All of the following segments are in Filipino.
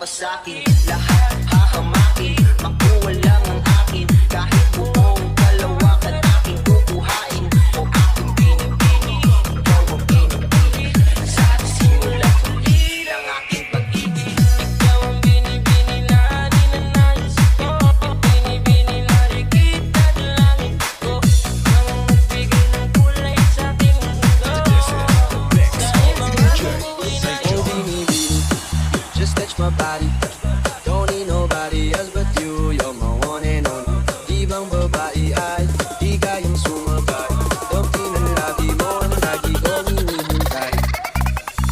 Sa'kin lahat hahamakin, makuha lang ang akin. my body. Don't need nobody else but you. You're my one and only. Di bang babae ay di kayang sumabay? Dampi ng labi mo ang lagi kong hinihintay.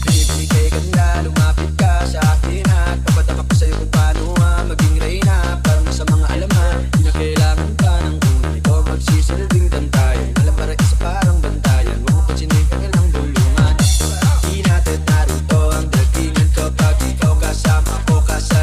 Binibigay ganda, lumapit ka sa akin at papadama ko sa'yo kung paano maging reyna. Parang sa mga alaman, di na kailangan pa ng unang ito magsisilbing dantayan. Alam para isa parang bantayan, huwag mo pansinin ka lang bulungan. Di natin naruto ang datingan kapag ikaw kasama ko kasama.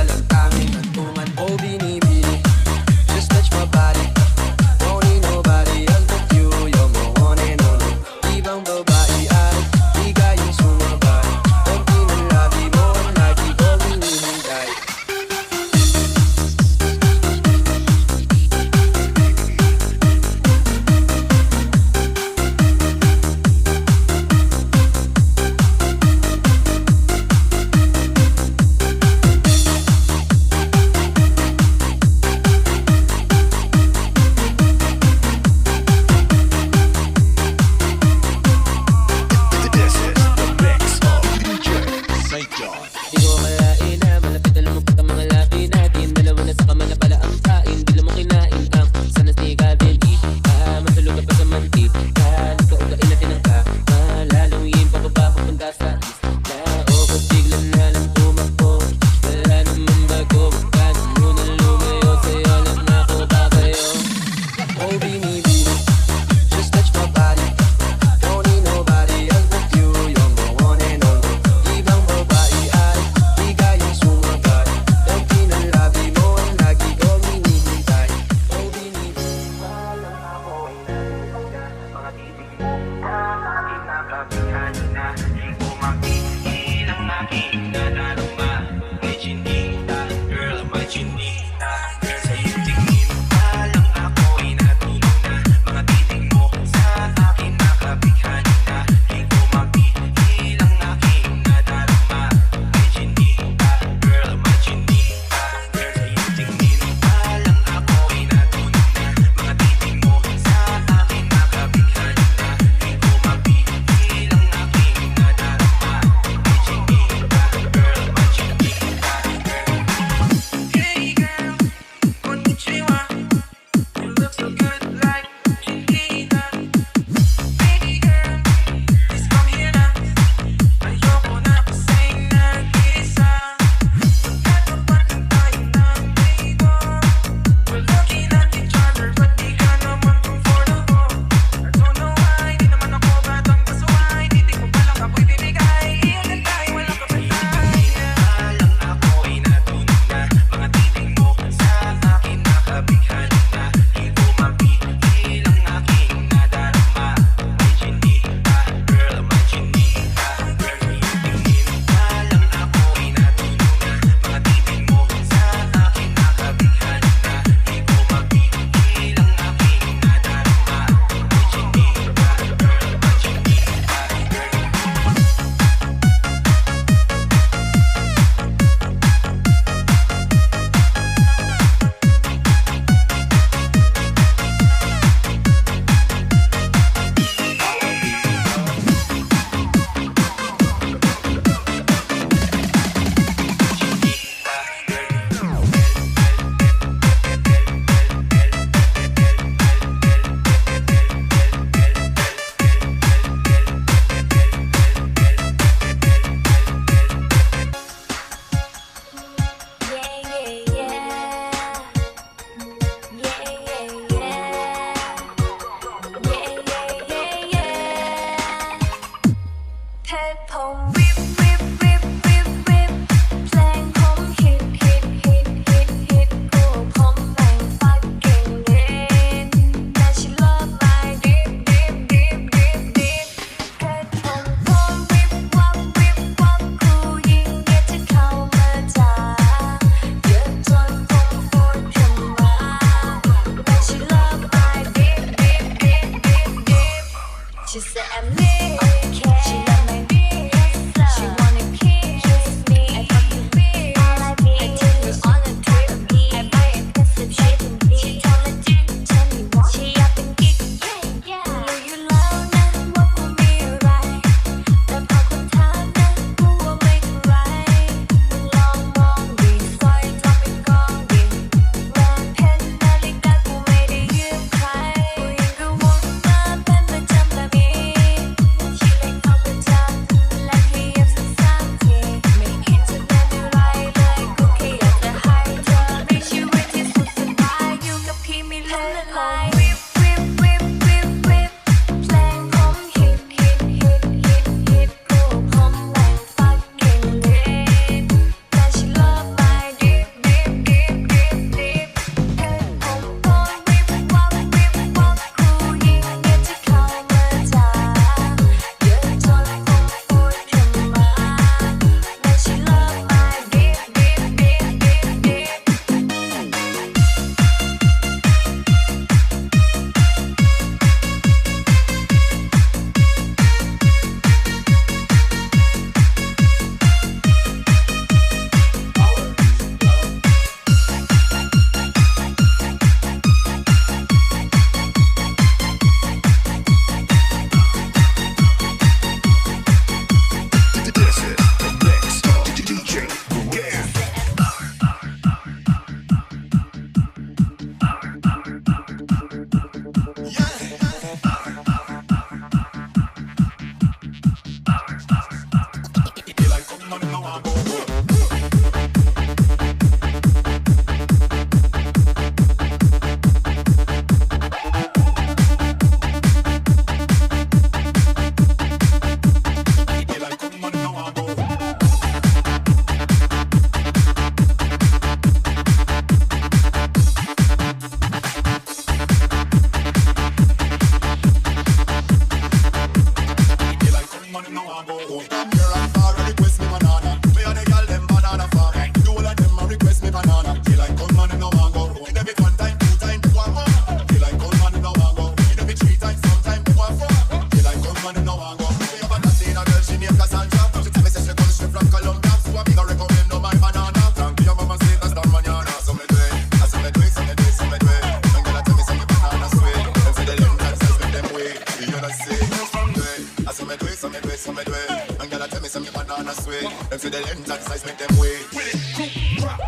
size make them wait. With it, group, rock.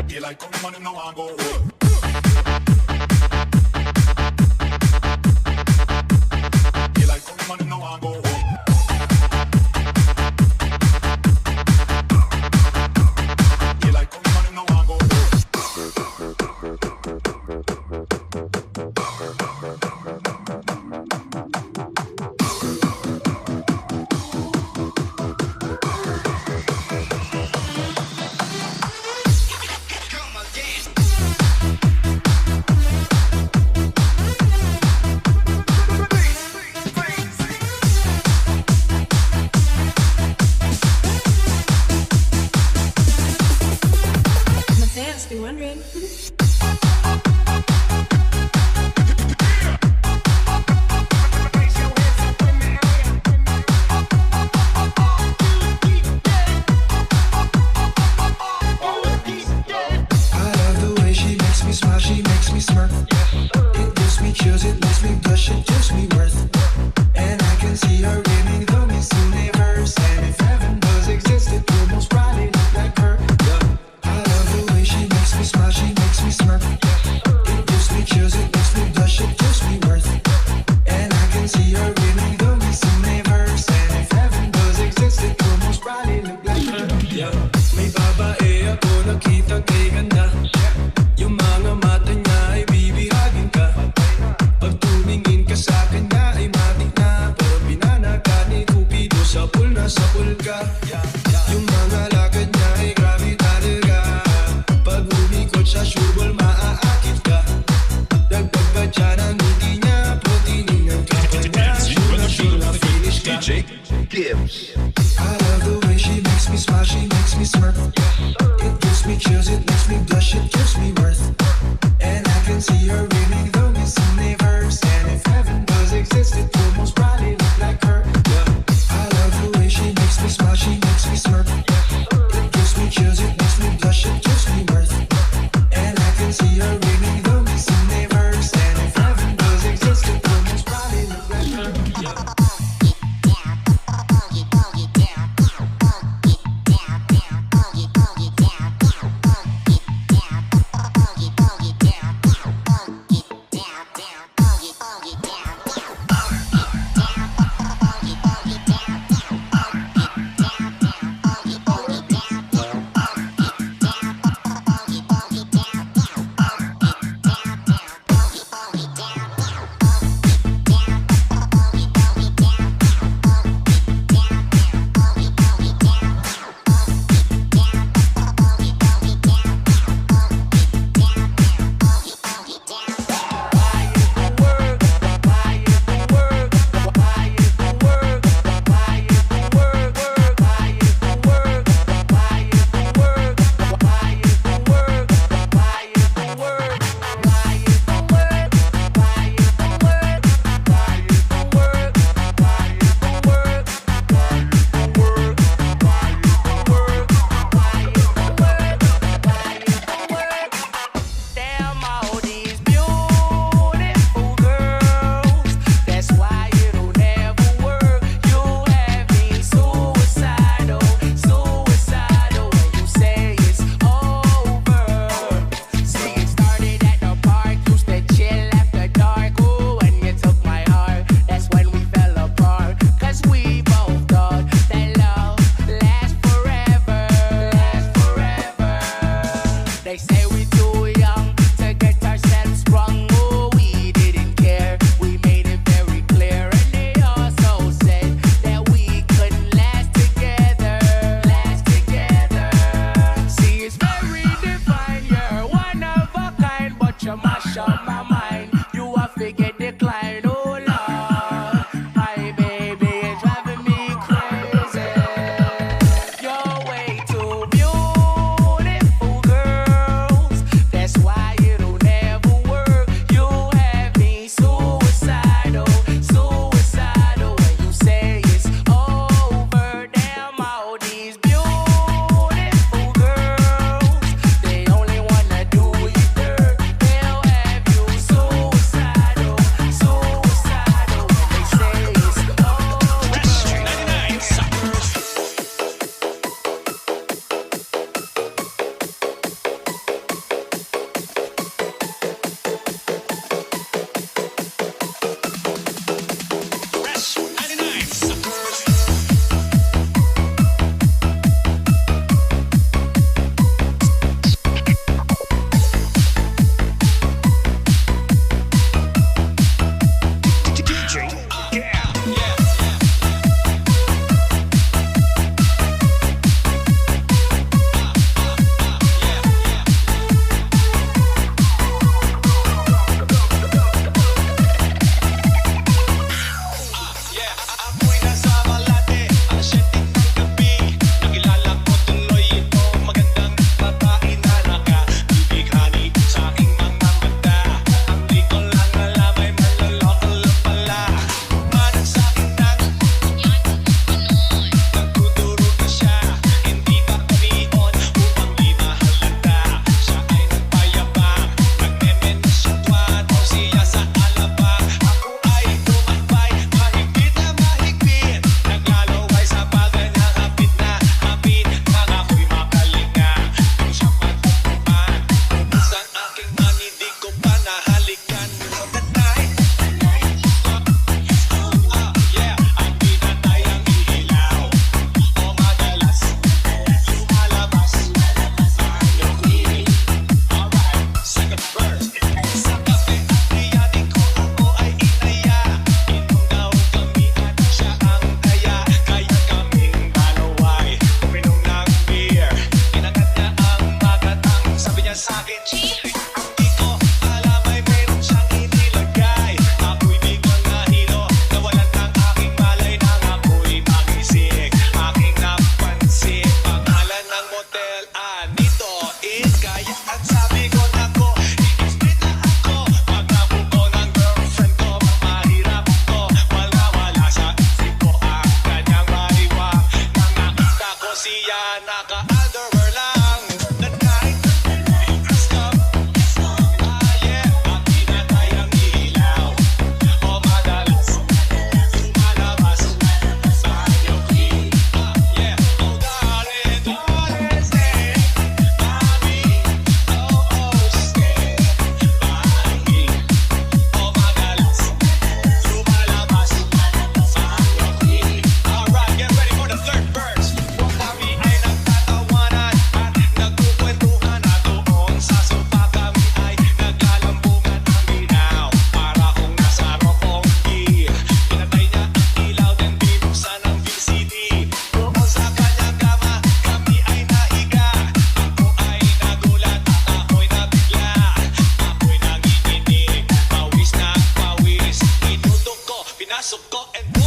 You like come on and now I go. You like come on and now I go. You like come on and now I go. Be wondering.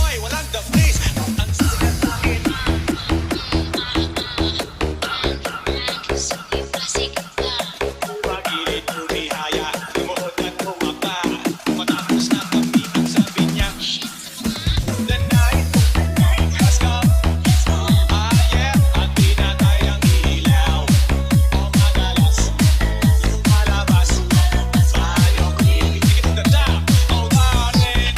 boy, walang the place. Ang sikat sa akin. Pag-ilit lumihaya, lumuhod at bumaba. Matapos na kami ang sabi niya. The night has come. Ah yeah, at tinatayang ilaw. Ang madalas, lumalabas. Tayo, take it to the top. Oh darling,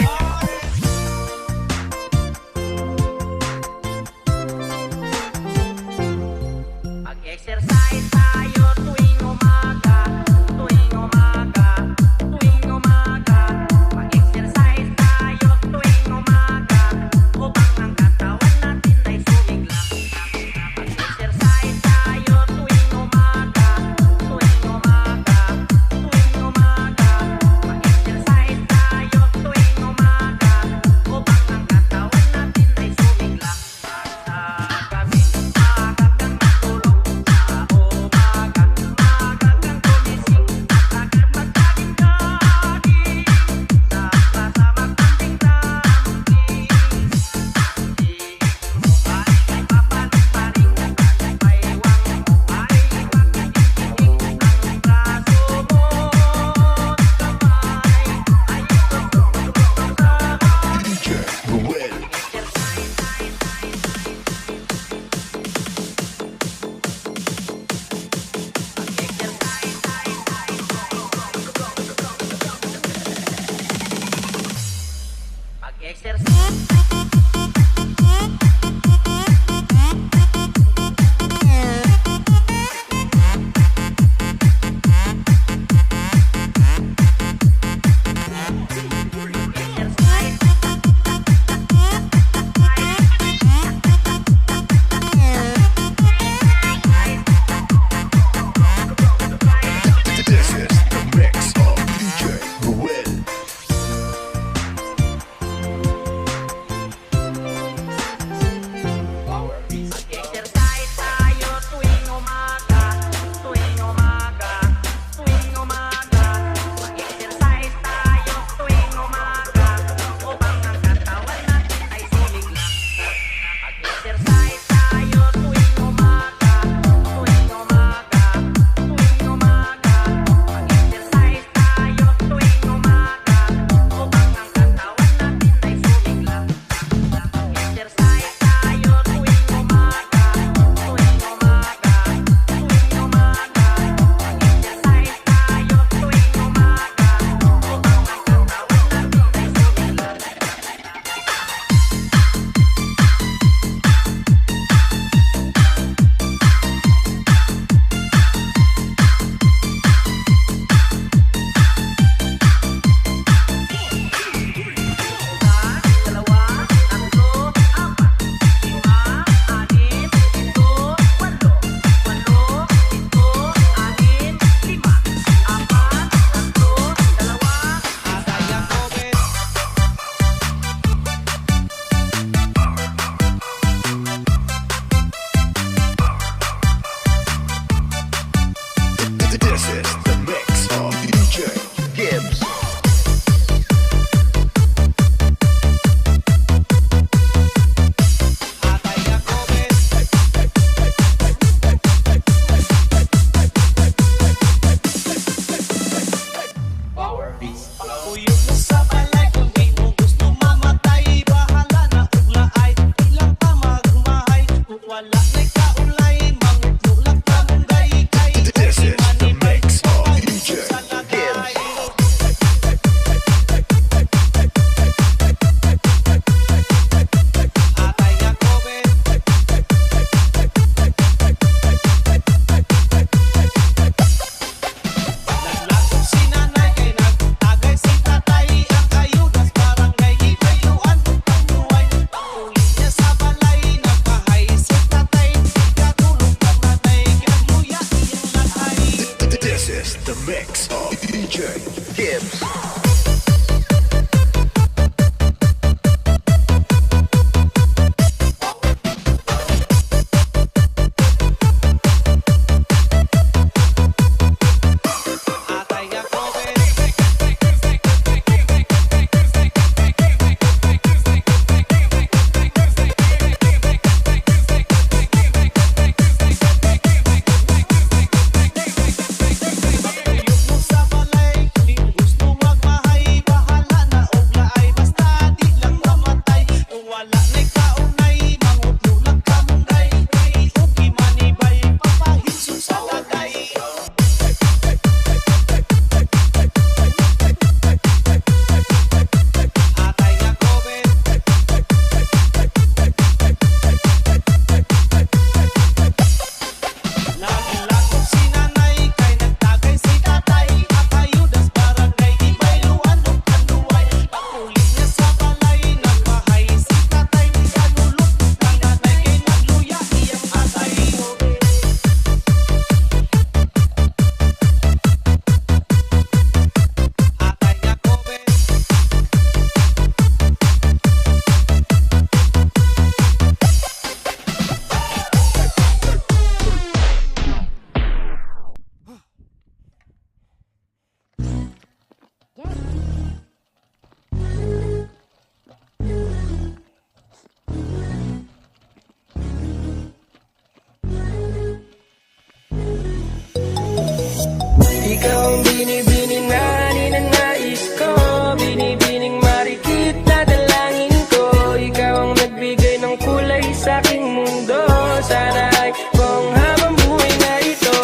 Ikaw ang binibining na ninanais ko, binibining marikit na dalangin ko. Ikaw ang nagbigay ng kulay sa aking mundo. Sana ay kung habang buhay na ito.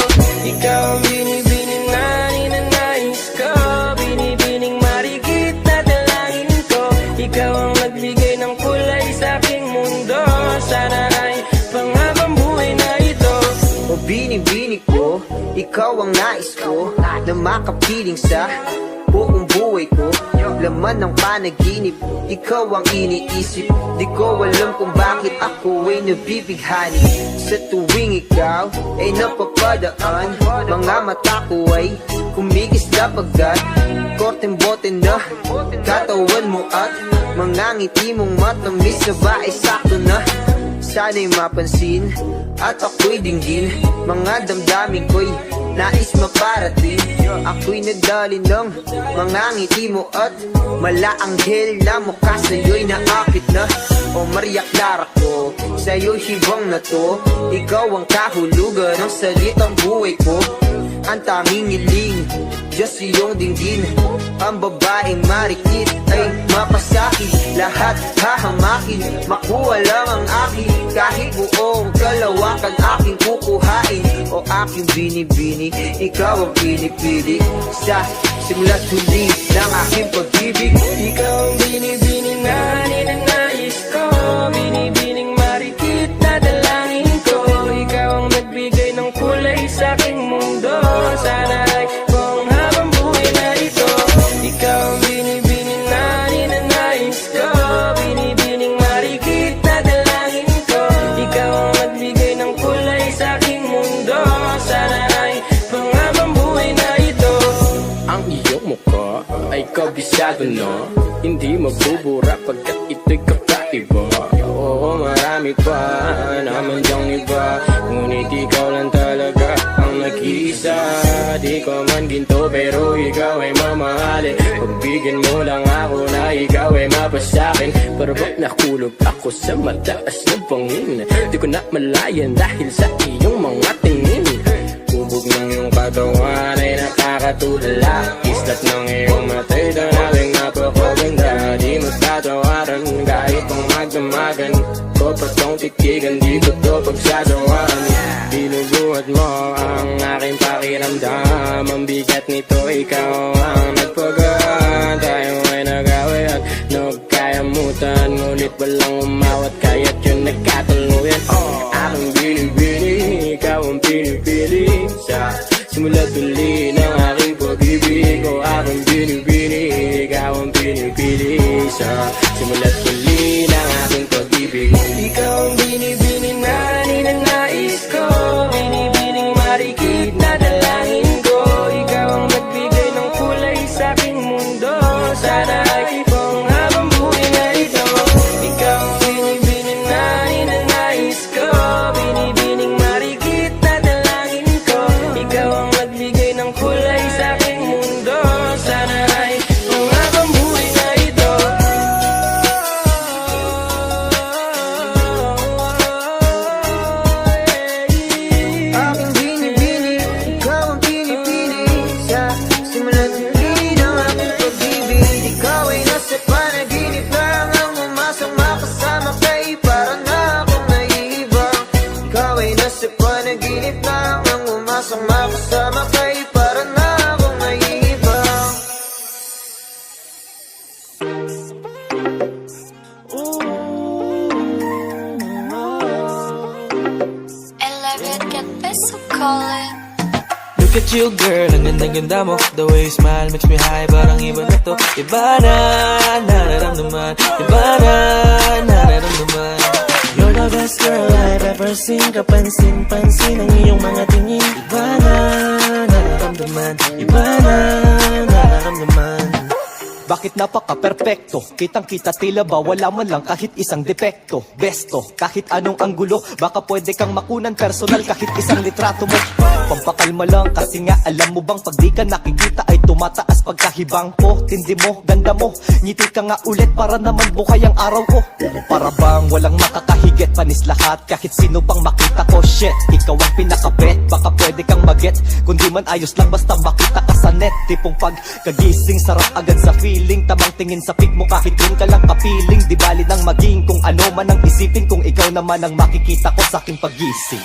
Ikaw ang binibining na ninanais ko, binibining marikit na dalangin ko. Ikaw ang nagbigay ng kulay sa aking mundo. Sana ay pang habang buhay na ito. O bini-bini ko, ikaw ang nais ko na makapiling sa buong buhay ko. Laman ng panaginip, ikaw ang iniisip. Di ko alam kung bakit ako ay nabibighani. Sa tuwing ikaw ay napapadaan, mga mata ko ay kumigis na pagkat korteng bote na katawan mo at mga ngiti mong matamis na ba ay sakto na. Sana'y mapansin at ako'y dinggin, mga damdamin ko'y nais maparating. Ako'y nagdali ng mga ngiti mo at malaanghel na mukha sa'yo'y naakit na. O Maria Clara ko, sa'yo'y hibang na to. Ikaw ang kahulugan ng salitang buhay ko. Ang tanging hiling, Diyos iyong dinggin. Ang babaeng marikit ay mapasakit. Lahat hahamakin, makuha lang ang akin. Kahit buong kalawakan aking kukuhain. O aking binibini, ikaw ang pinipili. Sa simula't huli ng aking pag-ibig. Ikaw ang binibining na ninanais ko, binibining marikit na dalangin ko. Ikaw ang nagbigay ng kulay sa aking mundo. Sana ay kung habang buhay na ito. Ikaw ang binibining na ninanais ko, binibining marikit na dalangin ko. Ikaw ang nagbigay ng kulay sa aking mundo. Sana ay kung habang buhay na ito. Ang iyong mukha ay kabisado na, hindi mabubura pagkat ito'y kakaiba. Oo, marami pa naman dyang iba, ngunit ikaw lang talaga ang nag-iisa. Di ko man ginto pero ikaw ay mamahalin. Pagbigyan mo lang ako na ikaw ay mapasakin. Parang nakulog ako sa mataas na bangin. Di ko na malayan dahil sa iyong mga tingin. Kubog ng iyong katawan ay nakakatulala. Islat ng iyong matay na nating napakaganda. Di magtatawaran kahit pang magdamagan. Ko pa tong titigan, di ko to pagsasawaan. Binubuhat mo ang aking pakiramdam. Ang bigat nito, ikaw ang nagpagaan. Tayo ay nag-away at nagkayamutan. Ngunit walang umawat kaya't yun nagkatuluyan. Aking binibini, ikaw ang pinipili. Sa simula't huli ng aking pag-ibig. O aking binibini, ikaw ang pinipili. Sa simula't huli ng aking pag-ibig. Ikaw ang binibining na ninanais ko, binibining marikit na dalangin ko. Ikaw ang nagbigay ng kulay sa aking mundo. Sana ay kung habang buhay na ito. Ikaw ang binibining na ninanais ko, binibining marikit na dalangin ko. Ikaw ang nagbigay ng kulay sa aking mundo. Sana ay kung habang buhay na ito. Look at you girl, ang ganda-ganda mo. The way you smile makes me high, parang iba na to. Iba na, nararamdaman. Iba na, nararamdaman. You're the best girl I've ever seen. Kapansin-pansin ang iyong mga tingin. Iba na, nararamdaman. Iba na, nararamdaman. Bakit napaka-perfecto? Kitang-kita tila ba wala man lang kahit isang depekto. Besto, kahit anong anggulo, baka pwede kang makunan personal kahit isang litrato mo. Pampakalma lang kasi nga alam mo bang pag di ka nakikita ay tumataas pagkahibang ko. Tindi mo, ganda mo, ngiti ka nga ulit para naman bukay ang araw ko. Para bang walang makakahigit, panis lahat kahit sino pang makita ko. Shit, ikaw ang pinakabet, baka pwede kang mag-get. Kundi man ayos lang basta makita ka sa net. Tipong pagkagising sarap agad sa feeling. Tamang tingin sa pic mo kahit yun ka lang kapiling. Di bali nang maging kung ano man ang isipin, kung ikaw naman ang makikita ko sa aking pagising.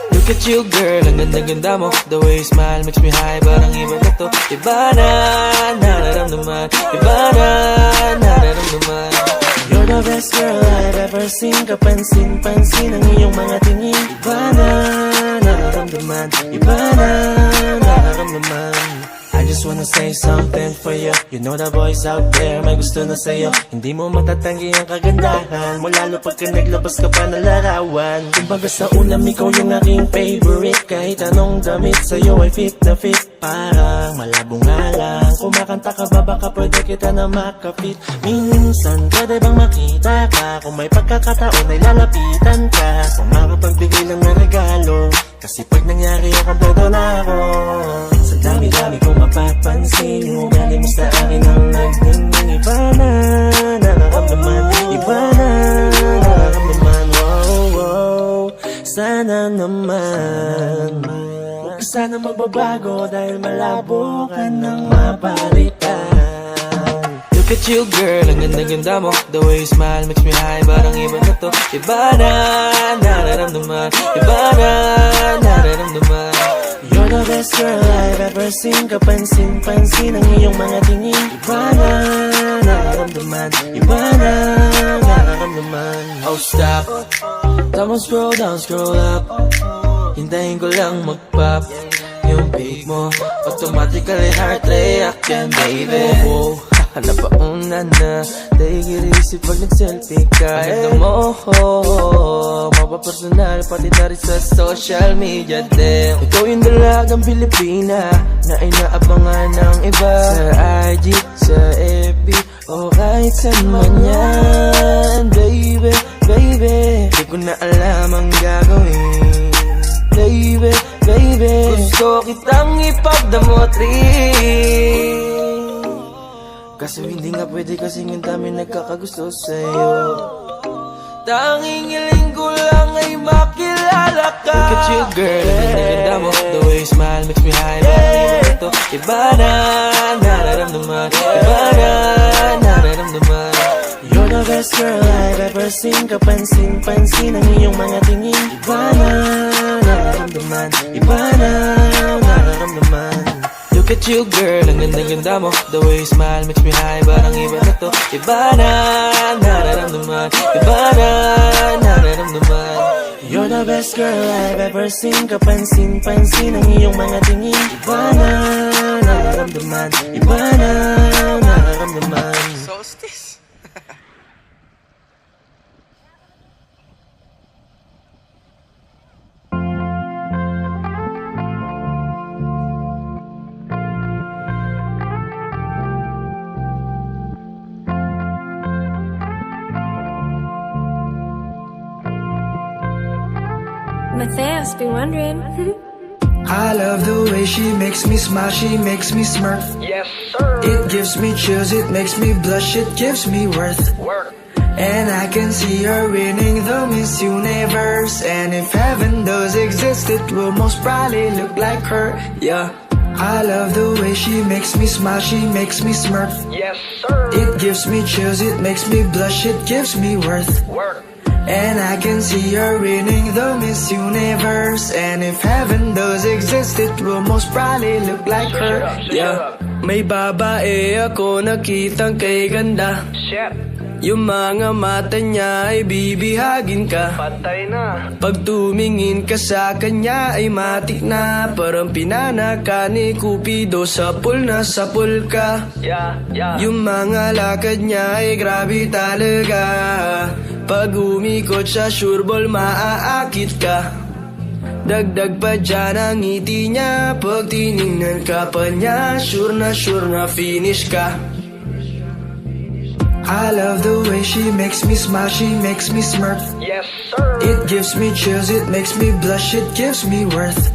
Look at you girl, ang ganda-ganda mo. The way you smile makes me high, parang iba na to. Iba na, nararamdaman. Iba na, nararamdaman. You're the best girl I've ever seen. Kapansin-pansin ang iyong mga tingin. Iba na, nararamdaman. Iba na, nararamdaman. I just wanna say something for you. You know the boys out there may gusto na sa'yo. Hindi mo matatanggi ang kagandahan mo, lalo pagka naglabas ka pa ng larawan. Kumbaga sa ulam ikaw yung aking favorite. Kahit anong damit sa'yo ay fit na fit. Parang malabo nga lang. Kumakanta ka ba baka pwede kita na makapit. Minsan pwede bang makita ka? Kung may pagkakataon ay lalapitan ka. Kung makapagbigay lang na regalo, kasi pag nangyari ang kompleto na ako. Sa dami-dami kong mapapansin, yung ugali mo sa akin ang nagdingin. Iba na, nararamdaman. Iba na, nararamdaman. Wow, wow, sana naman. Huwag ka sana magbabago dahil malabo ka nang mapalitan. Look at you girl, ang ganda-ganda mo. The way you smile makes me high, parang iba na to. Iba na, nararamdaman. Iba na, nararamdaman. You're the best girl I've ever seen. Kapansin-pansin ang iyong mga tingin. Iba na, nararamdaman. Iba na, nararamdaman. Oh stop, tama scroll down, scroll up. Hintayin ko lang mag-pop. Yung beat mo, automatically heart reaction, baby. Oh, napauna na. Take it easy pag nag-selfie ka. Ito mo, mapapersonal pati na rin sa social media din. Ikaw yung dalagang Pilipina na inaabangan ng iba. Sa IG, sa FB, o kahit saan man yan. Baby, baby, di ko na alam ang gagawin. Baby, baby, gusto kitang ipagdamot rin. Kaso hindi nga pwede kasi ang dami nagkakagusto sa'yo. Tanging hiling ko lang ay makilala ka. Look at you girl, ang ganda mo. The way you smile makes me high, parang iba na to. Iba na, nararamdaman. Iba na, nararamdaman. You're the best girl I've ever seen. Kapansin-pansin ang iyong mga tingin. Iba na, nararamdaman. Iba na, nararamdaman. Look at you girl, ang ganda-ganda mo. The way you smile makes me high, parang iba na to. Iba na, nararamdaman. Iba na, nararamdaman. You're the best girl I've ever seen. Kapansin-pansin ang iyong mga tingin. Iba na, nararamdaman. Iba na, nararamdaman. Solstice. Matthias, been wondering. I love the way she makes me smile, she makes me smirk. Yes, sir. It gives me chills, it makes me blush, it gives me worth. Work. And I can see her winning the Miss Universe. And if heaven does exist, it will most probably look like her. Yeah. I love the way she makes me smile, she makes me smirk. Yes, sir. It gives me chills, it makes me blush, it gives me worth. Work. And I can see her winning the Miss Universe. And if heaven does exist, it will most probably look like her. Yeah. May babae ako nakitang kay ganda. Shit. Yung mga mata niya ay bibihagin ka. Patay na. Pag tumingin ka sa kanya ay matik na. Parang pinana ka ni Cupido, sapul na sapul ka. Yung mga lakad niya ay grabe talaga. Pag umikot sa sureball maaakit ka. Dagdag pa dyan ang ngiti niya. Pag tinignan ka pa niya, sure na finish ka. I love the way she makes me smile, she makes me smirk. Yes sir. It gives me chills, it makes me blush, it gives me worth.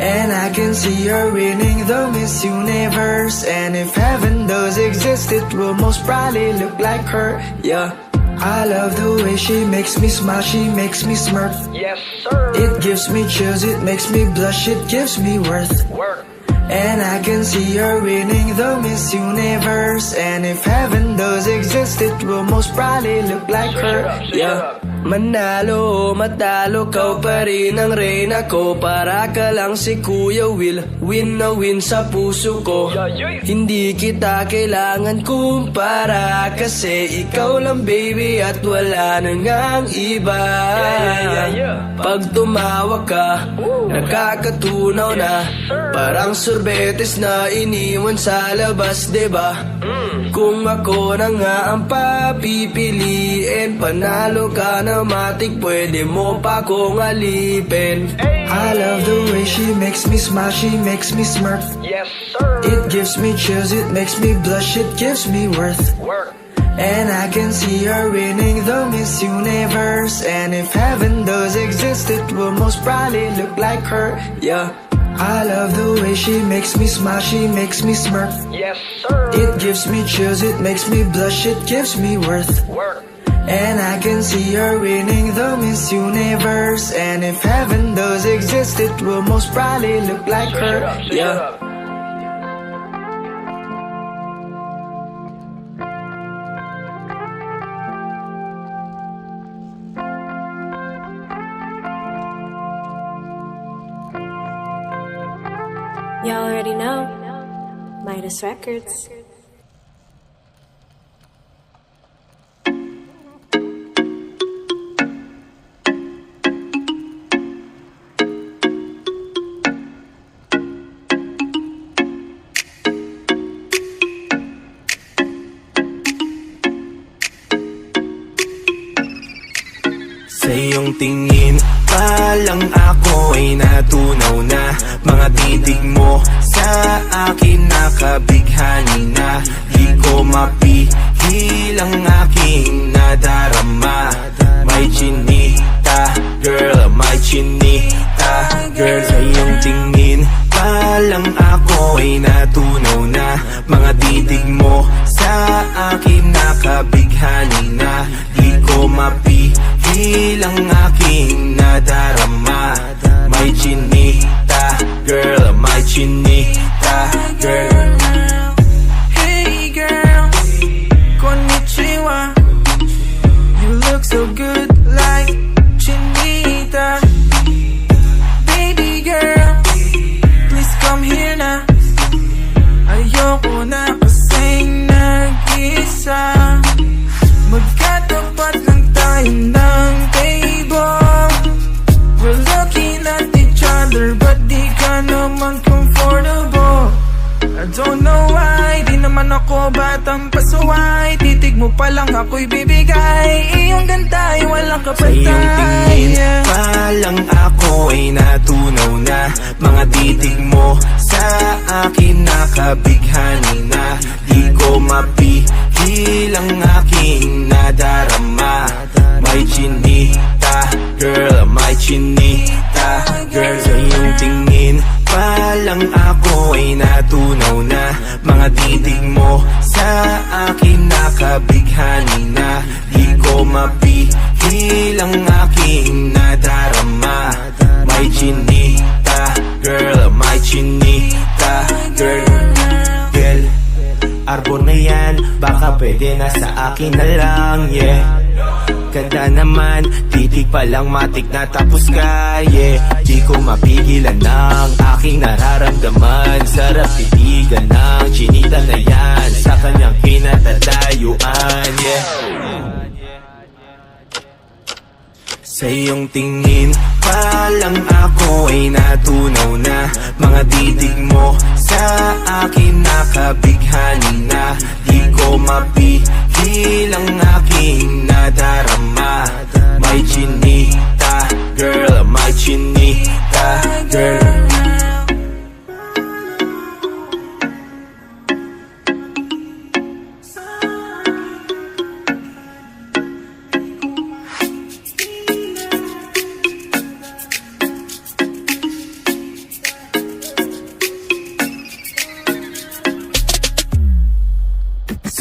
And I can see her winning the Miss Universe. And if heaven does exist, it will most probably look like her. Yeah. I love the way she makes me smile, she makes me smirk. Yes sir. It gives me chills, it makes me blush, it gives me worth. And I can see her winning the Miss Universe. And if heaven does exist, it will most probably look like her. Yeah. Manalo o matalo, kau pa rin ang reyna ko. Para ka lang si Kuya Will, win na win sa puso ko. Hindi kita kailangan kumpara, kasi ikaw lang baby at wala nang ang iba. Pag tumawa ka, nakakatunaw na. Parang sorbetes na iniwan sa labas, diba? Kung ako na nga ang papipiliin, panalo ka na matik, pwede mo pa kong alipin. I love the way she makes me smile, she makes me smirk. Yes sir. It gives me chills, it makes me blush, it gives me worth. And I can see her winning the Miss Universe. And if heaven does exist, it will most probably look like her. Yeah. I love the way she makes me smile, she makes me smirk. Yes sir. It gives me chills, it makes me blush, it gives me worth. And I can see her winning the Miss Universe. And if heaven does exist, it will most probably look like her. Yeah. Y'all already know. Midas Records. Sa iyong tingin pa lang ako ay natunaw na. Mga titig mo sa akin nakabighani na. Di ko mapigil ang aking nadarama. May chinita, girl, may chinita, girl. Sa iyong tingin pa lang ako ay natunaw na. Mga titig mo sa akin nakabighani na. Di ko mapigil ang aking nadarama. May chinita, girl, may chinita, girl. Hey girl, konnichiwa. You look so good like Chinita. Baby girl, please come here na. Ayoko na kasing nag-isa. Magkatapat lang tayo ng table. We're looking at each other, but di ka naman comfortable. I don't know why, di naman ako batang pasuway. Titig mo pa lang ako'y bibigay. Iyong ganda ay walang Sa iyong kapantay. tingin pa lang ako ay natunaw na. Mga titig mo sa akin nakabighani na. Di ko mapigil ang aking nadarama. May chinita, girl, may chinita, girl. Sa iyong tingin pa lang ako ay natunaw na. Mga titig mo sa akin nakabighani na. Di ko mapigil ang aking nadarama. May chinita, girl, may chinita, girl. Girl, arbor na yan, baka pwede na sa akin na lang, yeah. ka na naman. Titig pa lang matik na tapos ka, yeah. Di ko mapigilan ng aking nararamdaman. Sarap titigan ng chinita na yan sa kanyang kinatatayuan, yeah. Sa iyong tingin pa lang ako ay natunaw na. Mga titig mo sa akin nakabighani na. Di ko mapigil ang aking nadarama. May chinita, girl, may chinita, girl.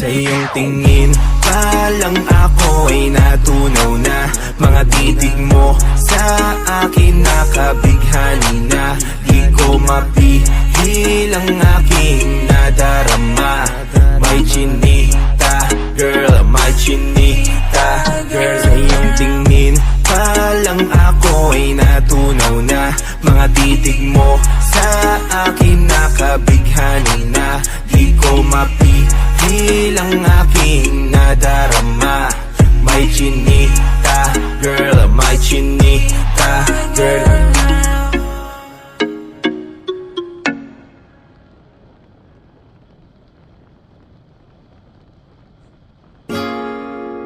Sa iyong tingin pa lang ako ay natunaw na. Mga titig mo sa akin nakabighani na. Di ko mapigil ang aking nadarama. May chinita, girl, may chinita, girl. Sa iyong tingin pa lang ako ay natunaw na. Mga titig mo sa akin nakabighani na. Di ko mapigil ang aking nadarama. May chinita, girl, may chinita, girl.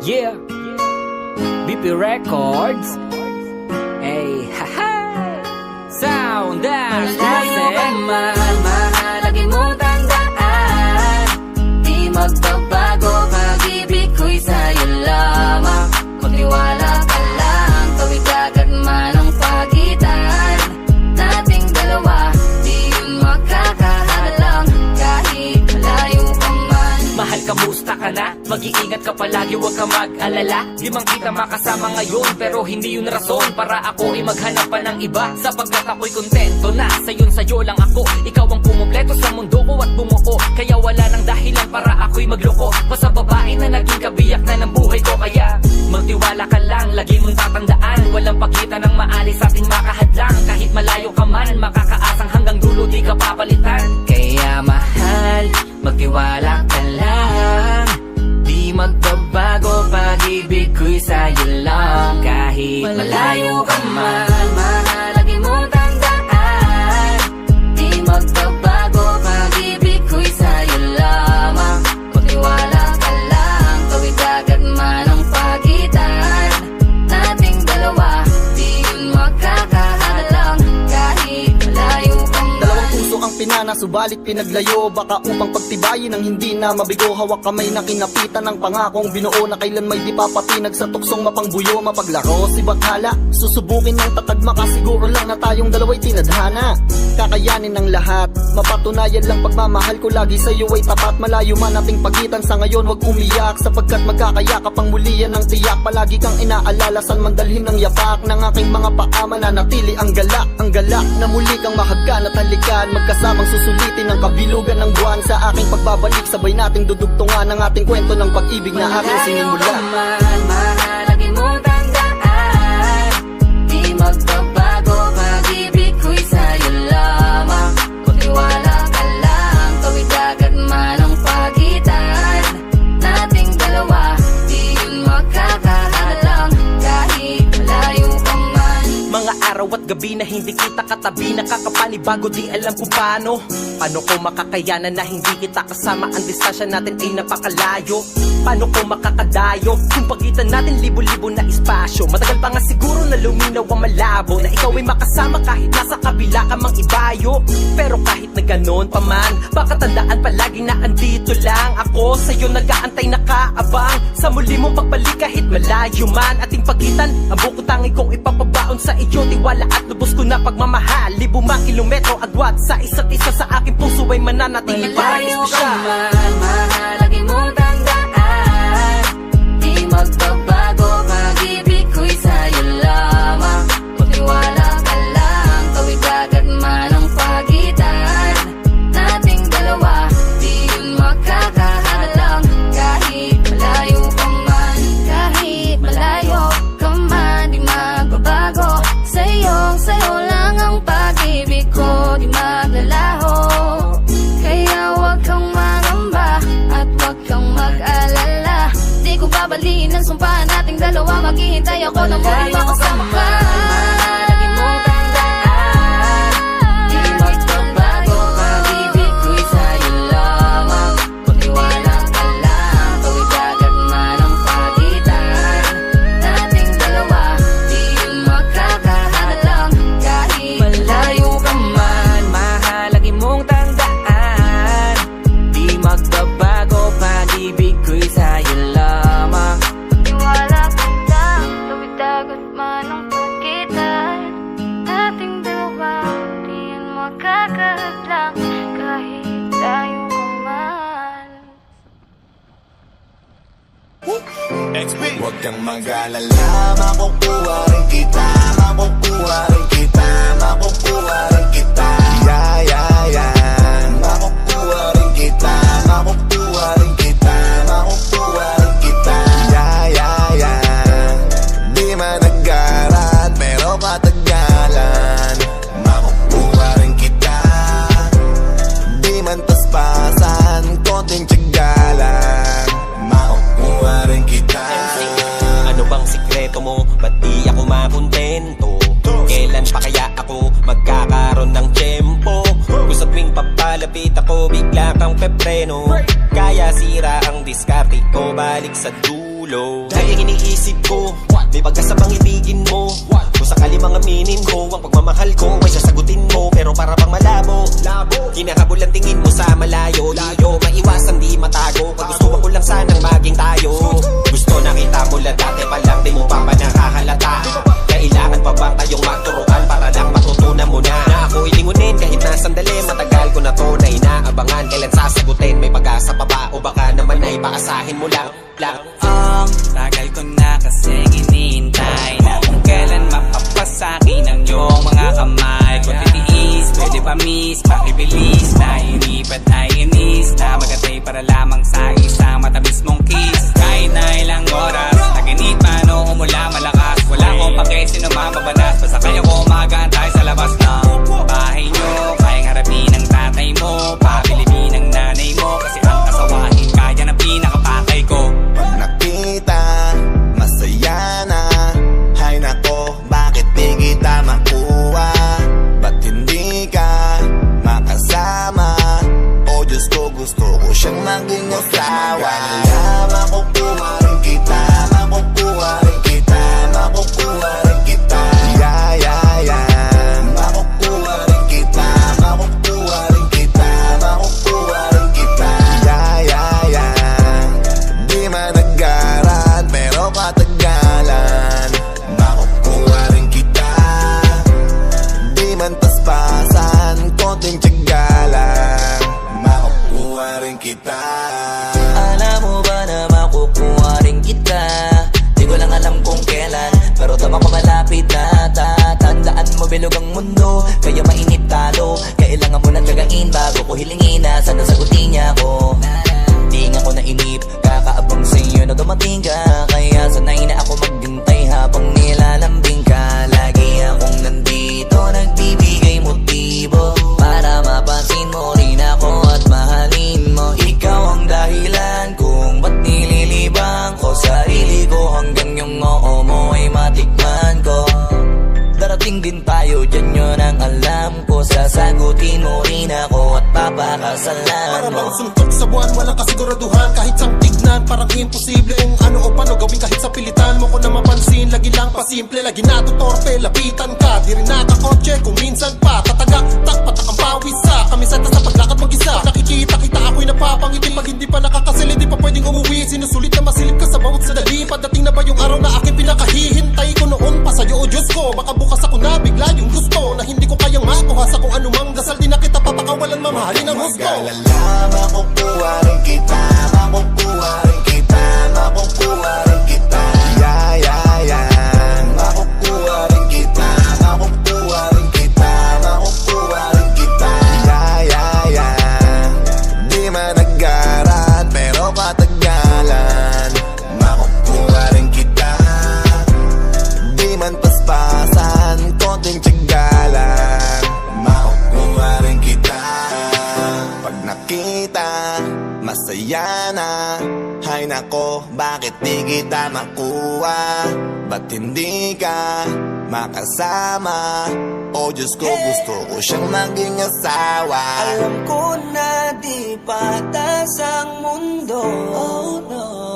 Yeah, BP Records. Hey, haha. Sound that's Malayo ka man, mahalagi mo tandaan. Di magbabago, pag-ibig ko'y sa'yo lamang. Magtiwala ka lang, tawid agad man ang pagitan nating dalawa. Di yun makakahalang kahit malayo ka man. Mahal, kamusta ka na? Mag-iingat ka palagi, huwag ka mag-alala. Di man kita makasama ngayon, pero hindi yun rason para ako ay maghanap pa ng iba. Sapagkat ako'y kontento na sa'yo lang ako. Ikaw ang kumumpleto sa mundo ko at bumuo. Kaya wala nang dahilan para ako'y magloko pa sa babae na naging kabiyak na ng buhay ko. Kaya magtiwala ka lang, lagi mong tatandaan. Walang pagitan ng maalis sa ating makahadlang. Kahit malayo ka man, makakaasang hanggang dulo di ka papalitan. Kaya mahal, magtiwala ka lang. Di magbabago, pag-ibig ko'y sa'yo lang. Kahit malayo ka man, mahalagi mo tandaan. Di magbabago, pag-ibig ko'y sa'yo lamang. Magtiwala ka lang, tawid agad man ang pagitan nating dalawa. Di yun makakahalang kahit malayo ka man. Dalawang puso ang pinana, subalit pinaglayo. Baka upang pagtibayin ang hindi na mabigo. Hawak kamay na kinapitan ng pangakong binuo na kailan may di papatinag sa tuksong mapangbuyo. Mapaglaro si Bathala, susubukin ng tatagma ka. Siguro lang na tayong dalawa'y tinadhana. Kakayanin ng lahat, mapatunayan lang pagmamahal ko lagi sa'yo ay tapat. Malayo man ating pagitan sa ngayon, wag umiyak. Sapagkat magkakayakap ang muli yan ang tiyak. Palagi kang inaalala, san man dalhin ng yapak ng aking mga paa, mananatili ang galak. Ang galak na muli kang mahagkan at halikan. Magkasamang susulitin ang kabilugan ng buwan. Sa aking pagbabalik, sabay nating dudugtungan ang ating kwento ng pag-ibig na aking sinimula. Malayo ka man, mahalagi mo tandaan. Di magbabago, pag-ibig ko'y sa'yo lamang. Magtiwala ka lang, tawid agad man ang pagitan nating dalawa. Di yun makakahalang kahit malayo ka man. Mga araw at gabi na hindi kita katabi, nakakapanibago, di alam kung paano. Paano ko makakayanan na hindi kita kasama? Ang distansya natin ay napakalayo. Paano ko makakadayo kung pagitan natin libo-libo na espasyo? Matagal pa nga siguro na luminaw ang malabo, na ikaw ay makasama kahit nasa kabila ka mang ibayo. Pero kahit na ganon pa man, baka tandaan palagi na andito lang ako sa'yo, nag-aantay nakaabang sa muli mong pagbalik kahit malayo man ating pagitan. Ang bukod tangi kong ipapabaon sa iyo, tiwala at lubos ko na pagmamahal. Libo mang kilometro agwat sa isa't isa, sa aking puso ay mananatili para Malayo ka espesyal. man, mahalagi mo tandaan. Di magbabago, pag-ibig ko'y sa'yo lamang. Magtiwala ka lang, tawid agad man ang pagitan nating dalawa. Di yun makakahalang kahit malayo ka man. Kahit malayo babaliin ang sumpa nating dalawa. Maghihintay ako na muli makasama ka. Lagi mong tandaan, di magbabago. Pag-ibig ko'y sa'yo lamang. Magtiwala ka lang, tawid agad man ang pagitan nating dalawa. Di yun magkakahalang kahit malayo ka man. Mahalagi mong tandaan, di magbabago. Pag-ibig ko'y sa'yo lamang. Magtiwala ka lang, tawid agad man ang pagitan nating dalawa. Di yun magkakahalang kahit layo ka man. Huwag kang mag-alala, makukuha rin kita, makukuha rin kita, makukuha rin kita. Yeah, yeah, yeah. Makukuha rin kita, makukuha rin kita, makukuha rin kita. Yeah, yeah, yeah. Di man nag-arat, pero katagalan. Makukuha rin kita, di man paspasan, konting tiyagalan. Makukuha rin kita. Ano bang sikreto mo? Ba't di ako makontento? Kailan pa kaya ako magkakaroon ng tiyempo? Kung sa tuwing papalapit ako, bigla kang pepreno. Kaya sira ang diskarte ko, balik sa dulo. Dahil iniisip ko, may pag-asa bang ibigin mo? Kung sakali mga aminin ko, ang pagmamahal ko ay sasagutin mo. Pero para bang malabo, kinahabol ang tingin mo sa malayo. Liyo, maiwasan di matago. Pag gusto ko lang sanang maging tayo. Gusto nakita mo lang dati pa lang, di mo pa nakahalata. Kailangan pa ba tayong magturuan para lang matutunan mo na na ako'y lingunin kahit na sandali. Matagal ko na to na inaabangan, kailan sasagutin? May pag-asa pa ba o baka naman ay paasahin mo lang? Ang tagal ko na kasing iniintay na kung kailan mapapasakin ang iyong mga kamay. Kung titiis, pwede pa miss, pakibilis. Nainipat ay inis na magatay para lamang sa isang matamis mong kiss. Kahit na ilang oras, naginit man o umula malakas. Wala akong pake, sino mababanas. Basta kaya ko mag-aantay sa labas ng bahay nyo. Kayang harapin ang tatay mo, pabilibin ang nanay mo. Kasi ang kasawahin kaya ng pinakapatay ko. Pag nakita, masaya na. Hay nako, bakit di kita makuha? Ba't hindi ka makasama? O Diyos ko, gusto ko siyang maging asawa. Makukuha rin kita, makukuha rin kita, makukuha rin kita. Yeah, yeah, yeah. Makukuha rin kita, makukuha rin kita, makukuha rin kita. Yeah, yeah, yeah. Di man nag-arat, pero katagalan. Makukuha rin kita, di man paspasan, konting tiyagalan. Makukuha rin kita. Alam mo ba na makukuha rin kita? Di ko lang alam kung kailan, pero tama ko malapit na. Tandaan mo bilog ang mundo, kaya mainit talo. Kailangan mo nang gagain bago ko hilingin na sana sagutin niya ako. Di nga ko nainip, kakaabang sa iyo na dumating ka. Kaya sanay na ako maghintay habang nilalambing ka. Lagi akong nandito, nagbibigay motibo para mapansin mo rin ako at mahalin mo. Ikaw ang dahilan kung ba't nililibang ko sarili ko, hanggang yung oo mo ay matikman ko. Darating din tayo, dyan yun ang alam ko. Sasagutin mo rin ako at papakasalan Para mo. bang suntok sa buwan, walang kasiguraduhan. Kahit sang tignan, parang imposible kung ano o paano gawin kahit sa pilitan mo ko na mapansin. Lagi lang pasimple, lagi natutorpe, lapitan ka. Di rin nakakotse, kung minsan pa tatagak, patak ang pawis sa kamisat na sa paglakad mag-isa. Nakikita kita ako'y napapangiti. Pag hindi pa nakakasili, di pa pwedeng umuwi. Sinusulit na masilip ka sa bawat sadali. Padating na ba yung araw na aking pinakahihintay ko noon pa sa'yo, o Diyos ko? Baka bukas ako na bigla yung gusto na hindi ko kayang makuha sa kung anumang dasal. Di na kita papakawalan, mamahalin ang gusto. Mag-alala, makukuha rin kita, makukuha rin kita, makukuha rin kita. Yeah, yeah, yeah. Makukuha rin kita, makukuha rin kita, makukuha rin kita. Yeah, yeah, yeah. Di man nag-arat, pero katagalan. Makukuha rin kita, di man paspasan, konting tiyagalan. Makukuha rin kita. Pag nakita, masaya masaya na. Hay nako, bakit di kita makuha? Ba't hindi ka makasama? Oh Diyos ko, gusto ko siyang maging asawa. Alam ko na di patas ang mundo,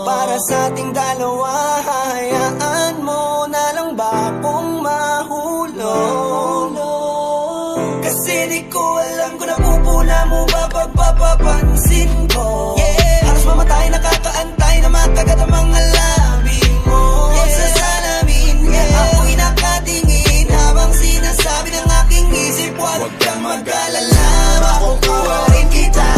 para sa ating dalawa, hayaan mo na lang ba akong mahulog? Kasi di ko alam kung napupula mo ba pagpapapansin ko. Halos mamatay, nakakaantay na matagat ang mga labi mo. Sa salamin, ako'y nakatingin habang sinasabi ng aking isip, huwag kang mag-alala, makukuha rin kita.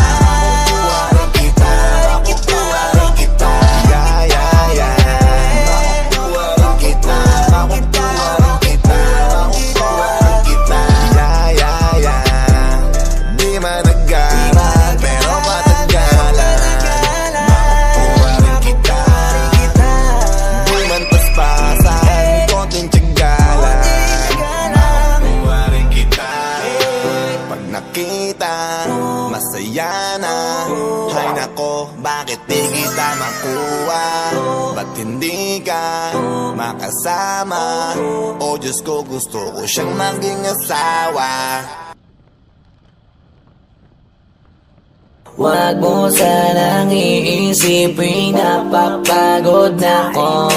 Masaya na. Hay nako, bakit di kita makuha? Ba't hindi ka makasama? Oh Diyos ko, gusto ko siyang maging asawa. Wag mo sanang iisipin, napapagod na ko.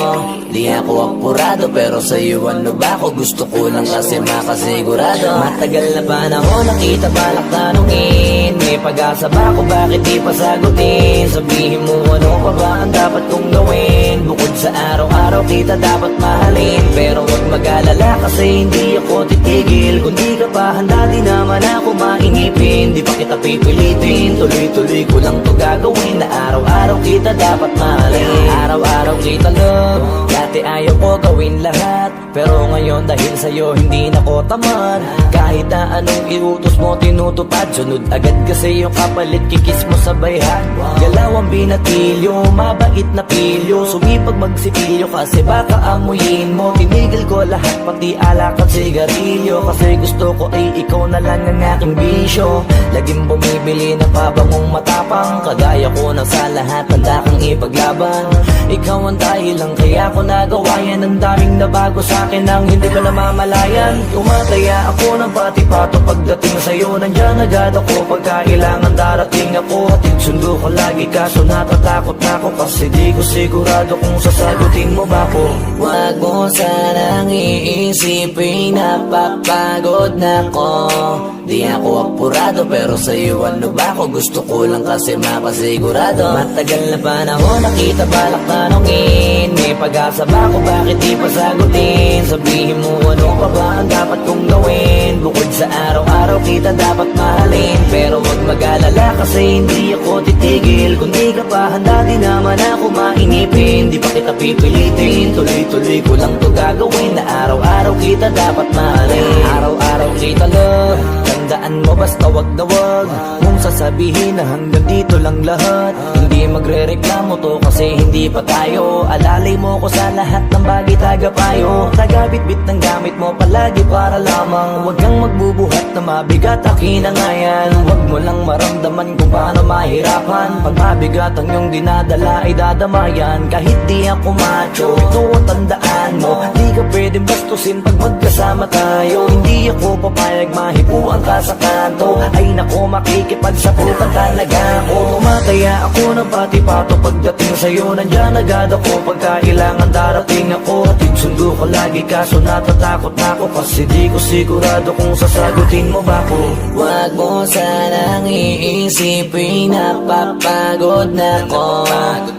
Di ako apurado, pero sa'yo ano ba ako? Gusto ko lang kasi makasigurado. Matagal na panahon, nakita balak tanungin. May pag-asa ba ako, bakit di pa sagutin? Sabihin mo ano pa ba ang dapat kong gawin? Bukod sa araw-araw kita dapat mahalin. Pero wag mag-alala kasi hindi ako titigil. Kung di ka pa handa, di naman ako maingipin. Di pa kita pipilitin, tuloy-tuloy ko lang to gagawin. Na araw-araw kita dapat mahalin. Araw-araw kita love. Dati ayaw ko gawin lahat, pero ngayon dahil sa'yo hindi na ko tamad. Kahit na anong iutos mo tinutupad, sunod agad kasi yung kapalit kikis mo sa bayhan. Galaw ang binatilyo, mabait na pilyo. Sumipag magsipilyo kasi baka amuyin mo. Tinigil ko lahat pati alak at sigarilyo, kasi gusto ko ay ikaw na lang ang aking bisyo. Laging bumibili ng pabangong matapang, kagaya ko na sa lahat handa kang ipaglaban. Ikaw ang dahilan kaya ko nagawa yan. Ang daming nabago sa'kin ang hindi ko namamalayan. Tumataya ako ng pati-pato pagdating sa'yo. Nandyan agad ako pagka kailangan darating ako. Hatid sundo ko lagi kaso natatakot na ako, kasi di ko sigurado kung sasagutin mo ba ko. Wag mo sanang iisipin, napapagod na ko. Di ako apurado, pero sa'yo ano ba ako? Gusto ko lang kasi makasigurado. Matagal na panahon, nakita balak tanongin. May pag-asa ba ako, bakit di pa sagutin? Sabihin mo ano pa ba ang dapat kong gawin? Bukod sa araw-araw kita dapat mahalin. Pero wag mag-alala kasi hindi ako titigil. Kung di ka pa handa, di naman ako mainipin. Di pa kita pipilitin, tuloy-tuloy ko lang to gagawin. Na araw-araw kita dapat mahalin. Araw-araw kita love. Tandaan mo basta wag na wag mong sasabihin na hanggang dito lang lahat. Hindi magre-reklamo to kasi hindi pa tayo. Alalay mo ko sa lahat ng bagay, tagapayo. Tagabitbit ng gamit mo palagi para lamang. Huwag kang magbubuhat na mabigat, akin na nga yan. Huwag mo lang maramdaman kung paano mahirapan. Pag mabigat ang iyong dinadala ay dadamayan. Kahit di ako macho, ito ang tandaan mo. Di ka pwedeng bastusin pag magkasama tayo. Hindi ako papayag mahipuan ka sa kanto. Ay nako, makikipagsaputan talaga ako. Tumataya ako ng pati-pato pagdating sa'yo. Nandyan agad ako pagka kailangan darating ako. Hatid sundo ko lagi kaso natatakot na ako, kasi di ko sigurado kung sasagutin mo ba ko. Wag mo sanang iisipin, napapagod na ko.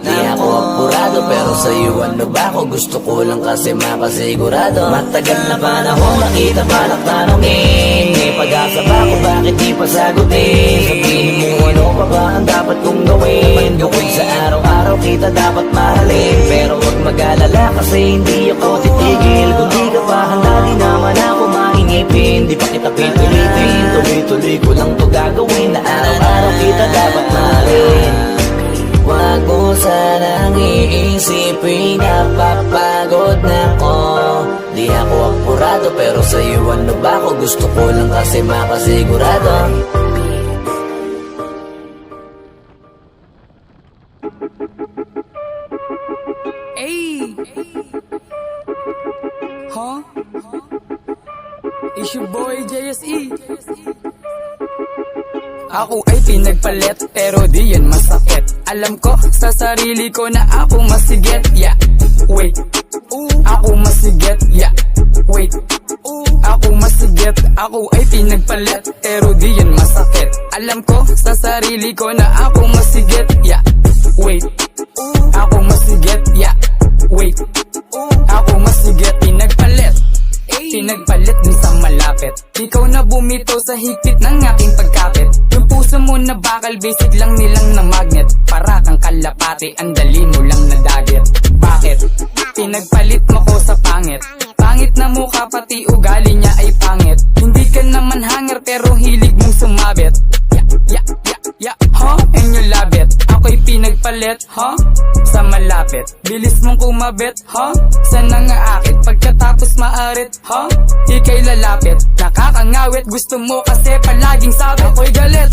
Di ako apurado, pero sa'yo ano ba ako? Gusto ko lang kasi makasigurado. Matagal na panahon, nakita balak tanongin. May pag-asa ba ako, bakit di pa sagutin? Sabihin mo ano pa ba ang dapat kong gawin? Bukod sa araw-araw kita dapat mahalin. Pero wag mag-alala kasi hindi ako titigil. Kung di ka pa handa, di naman ako maingipin. Di pa kita pipilitin, tuloy-tuloy ko lang to gagawin. Na araw-araw kita dapat mahalin. Wag mo sanang iisipin, napapagod na ko. Di ako apurado, pero sa'yo ano ba ako? Gusto ko lang kasi makasigurado. It's your boy JSE. Ako ay pinagpalit pero di yan masakit. Alam ko sa sarili ko na ako masigit. Yeah, wait. Ako masigit. Yeah, wait. Ako masigit. Ako ay pinagpalit pero di yan masakit. Alam ko sa sarili ko na ako masigit. Yeah, wait. Ako masigit. Yeah, wait. Ako masigit. Pinagpalit. Pinagpalit din sa malapit. Ikaw na bumito sa higpit ng aking pagkapit. Yung puso mo na bakal, basic lang nilang na magnet. Para kang kalapati, ang dali mo lang na dagat. Bakit? Pinagpalit mo ko sa pangit. Pangit na mukha pati ugali niya ay pangit. Hindi ka naman hanger pero hilig mong sumabit. Yeah, huh? And you love it. Ako'y pinagpalit, huh? Sa malapit. Bilis mong kumabit, huh? Sa nangaakit. Pagkatapos maarit, huh? Ika'y lalapit. Nakakangawit, gusto mo kasi palaging sabi. Ako'y galit.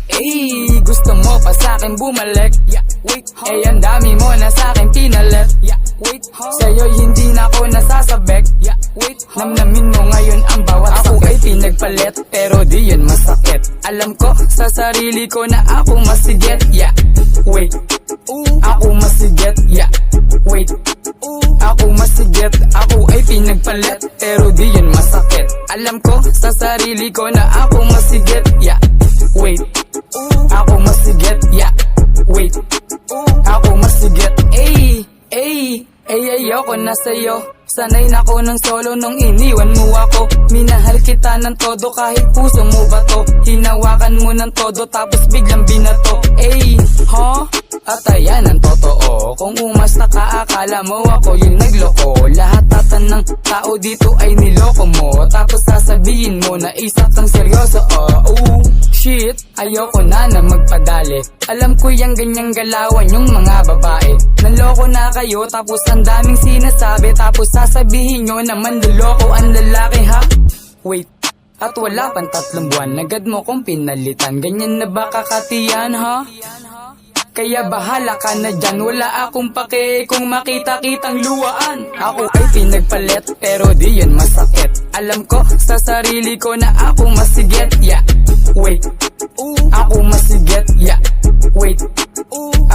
Eh, gusto mo pa sa'kin bumalik. Yeah, wait, huh? Eh, ang dami mo na sa'kin pinalit. Yeah, wait, huh? Sa'yo'y hindi na ako nasasabek. Yeah, wait, huh? Namnamin mo ngayon ang bawat sakit. Ako ay pinagpalit, pero di yun masakit. Alam ko sa sarili ko na ako masigit. Yeah, wait. Ako masigit. Yeah, wait. Ako masigit. Ako ay pinagpalit, pero di yun masakit. Alam ko sa sarili ko na ako masigit. Yeah, wait. Ako masigit. Yeah, wait. Ako masigit. Ay, ayoko na sa'yo. Sanay na ko ng solo nung iniwan mo ako. Minahal kita ng todo kahit puso mo ba to. Hinawakan mo ng todo tapos biglang binato. Huh? At ayan ang totoo. Kung umas na kaakala mo ako yung nagloko. Lahat ng tao dito ay niloko mo. Tapos sasabihin mo na isa kang seryoso. Shit, ayoko na magpadali. Alam ko yung ganyang galawan yung mga babae. Naloko na kayo tapos ang daming sinasabi. Tapos sasabihin nyo naman luloko ang lalaki ha. Wait, at wala pang 3 buwan. Agad mo kong pinalitan. Ganyan na ba kakatiyan ha? Kaya bahala ka na dyan. Wala akong pake kung makita-kitang luwaan. Ako ay pinagpalit pero di yan masakit. Alam ko sa sarili ko na ako masigit. Yeah, wait. Ako masigit. Yeah, wait.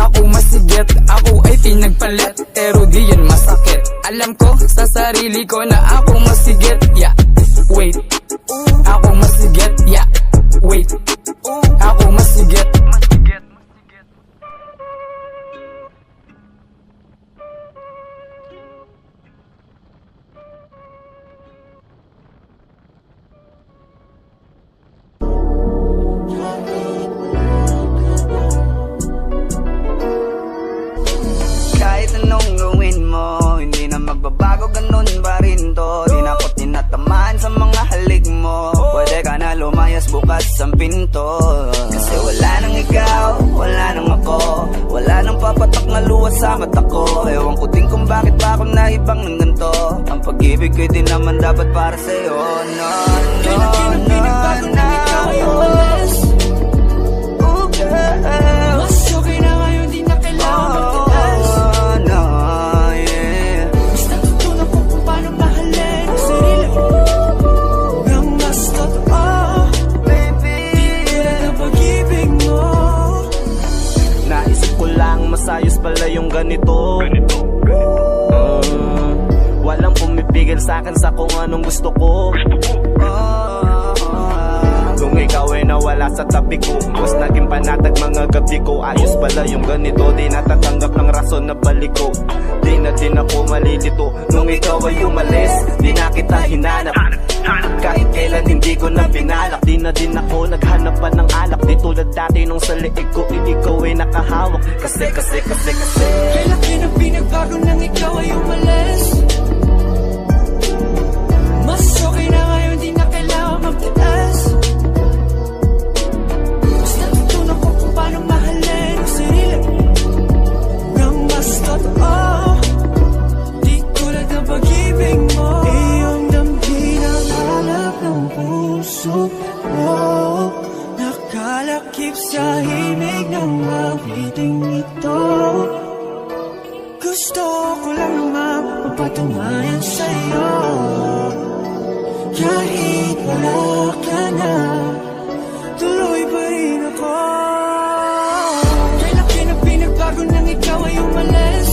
Ako masigit. Ako ay pinagpalit pero di yan masakit. Alam ko sa sarili ko na ako masigit. Yeah, wait. Ako masigit. Yeah, wait. Ako masigit. Kahit anong gawin mo, hindi na magbabago, ganun pa rin to. Di na ako tinatamaan sa mga halik mo. Pwede ka na lumayas, bukas ang pinto. Kasi wala nang ikaw, wala nang ako. Wala nang papatak na luwa sa mata ko. Ewan ko din kung bakit ba ako naibang ng ganito. Ang pag-ibig ko'y di naman dapat para sa'yo. No, Kailan pinagbago nang ikaw ay umalis? Oh girl, Mas okay na ngayon, di na kailangan magtiis. Basta tutunan ko kung paano mahalin ang sarili nang mas totoo. baby. Di tulad ng pag-ibig mo. Naisip ko lang masayos pala yung ganito. Walang pumipigil sa'kin sa kung anong gusto ko. Kung ikaw ay nawala sa tabi ko, mas naging panatag mga gabi ko. Ayos pala yung ganito, di natatanggap ng rason na balik ko. Di na din ako malilito nung ikaw ay umalis. Di na kita hinanap, kahit kailan hindi ko na pinalak. Di na din ako naghanap pa ng alak. Di tulad dati nung sa liig ko, ikaw ay nakahawak. Kasi Kailan kinang pinagbago nang ikaw ay umalis? Mas okay na ngayon, di na kailangan magtiis. Basta tutunan ko kung paano mahalin ang sarili nang mas totoo. Di tulad ng pag-ibig mo. Iyong damhin ang hanap ng puso mo. Nakalakip sa himig ng awiting ito. Gusto ko lang naman mapatungan Kahit wala ka na, tuloy pa rin ako. Kailan ka na pinagbago nang ikaw ay umalis?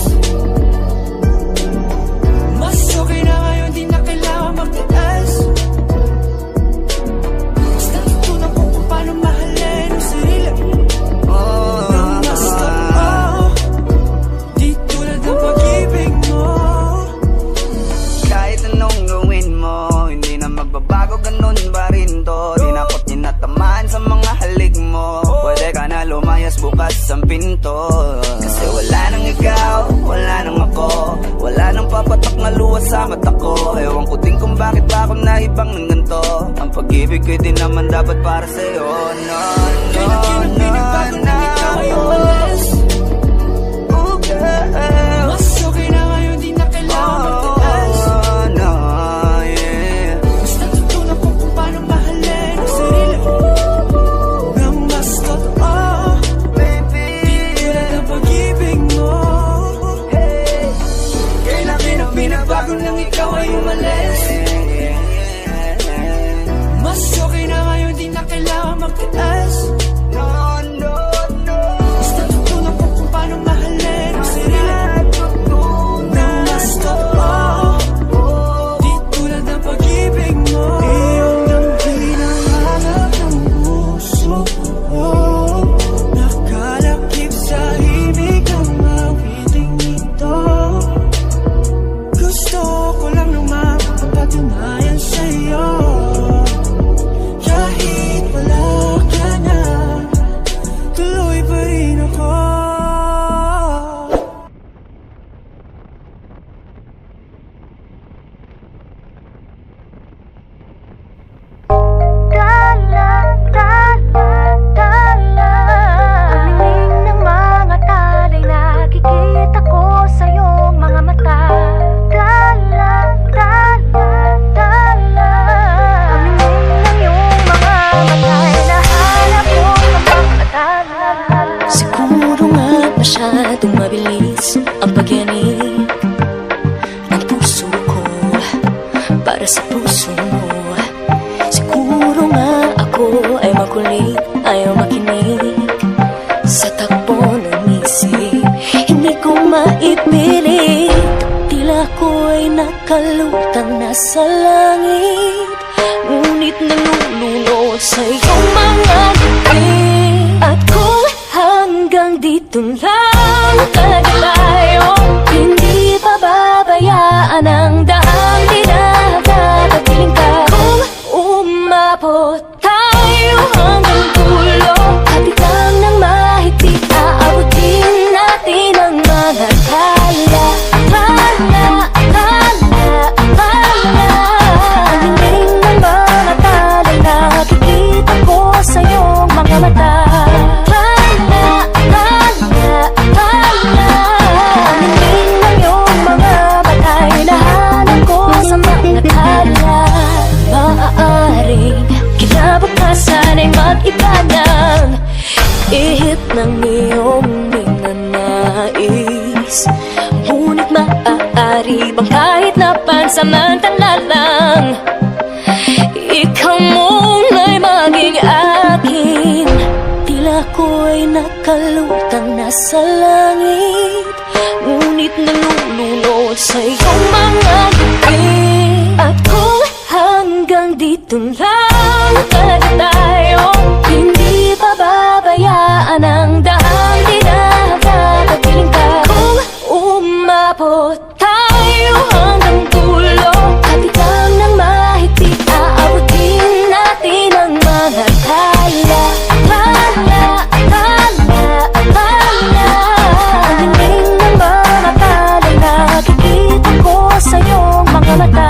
Mas okay na ngayon, di na kailangan magtaas. Basta natutunan ko kung paano mahalin ang sarili. Nang mas totoo, di tulad ng pag-ibig mo. Kahit anong gawin mo, hindi na magbabago, ganun pa rin to. Di na ako't tinatamaan sa mga halik mo. Pwede ka na lumayas, bukas ang pinto. Kasi wala nang ikaw, wala nang ako, wala nang papatak na luha sa mata ko. Ewan ko din kung bakit ba ako naibang ng ganito. Ang pag-ibig ko din naman dapat para sa'yo. No, no, no, no, ikaw ay umalis. Oh girl, mas okay na ngayon, di na kailangan magtaas. no, yeah. Basta natutunan ko kung paano mahalin ang sarili. Nang mas totoo, baby, di tulad ng pag-ibig mo. Kailan ka na pinagbago nang ikaw ay umalis? Mas okay na ngayon, di na kailangan magtaas. No, no, no. Basta natutunan ko kung paano mahalin ang sarili. Nang mas totoo, di tulad ng pag-ibig mo. Iyong ang hinahanap ng puso ko. Nakalakip sa himig ang awiting ito. Gusto ko lang nang mapapatunayan sa'yo. Kahit wala ka na, tuloy pa rin ako. Ang ng mga talay, nakikita ko sa iyong mga mata. Ang ng iyong mga matay, nahanap ko habang matala. Siguro nga masyadong mabilis ang pagyanig ng puso ko para sa puso mo. Siguro nga ako ay makulit, ayaw makinig sa takbo ng isip. Hindi ko maipilit, tila ko ay nakalutang nasa langit. Ngunit nalulunod sa iyong mga ngiti. At kung hanggang dito lang talaga tayo, hindi pababayaan ang daang dinadadapiling ka. Kung umabot tayo hanggang dulo, hatigang ng mahigpit, aabutin natin ang mga tala. Ang hinging ng mga talay, nakikita ko sa iyong mga mata. Ang hinging ng iyong mga batay, hinahanap ko sa mga tala. Maaaring kinabukasan ay mag-iba ng ihip ng iyong ninanais. Ngunit maaari bang kahit na pansamantala lang, ikaw muna'y maging akin. Tila ko ay nakalutang nasa langit, ngunit nalulunod sa iyong mga ngiti. At kung hanggang dito lang talaga tayo, hindi pababayaan ang daang dinadadapiling ka. Kung umabot tayo hanggang dulo, hatigang ng mahigpit, aabutin natin ang mga tala. Ang hinging ng mga talay, nakikita ko sa iyong mga mata.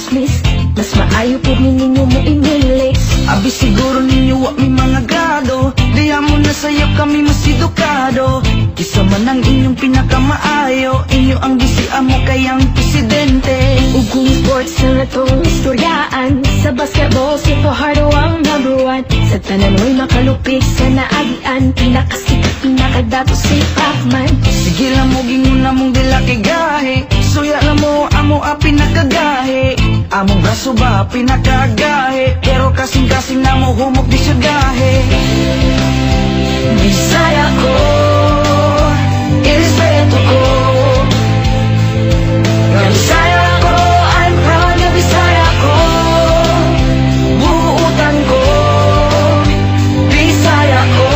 chismis Mas maayo po ninyo mo imilis Abi siguro ninyo wa mi mga gado Diya mo na sayo kami masidukado Isa man ang inyong pinakamaayo Inyo ang gisian mo kayang presidente Ug kung sports na natong istoryaan Sa basketball si Fajardo ang #1 Sa tanan mo'y makalupit sa naagian Pinakasikat, pinakadato si Pacman Sige lang mo ginguna mong dila kay gahe Suya na mo amo a pinakagahe Among braso ba pinakagahe Pero kasing-kasing na mo humok di siya gahe Bisaya ko, irespeto ko Nga Bisaya ko, I'm proud na Bisaya ko Buutan ko, Bisaya ko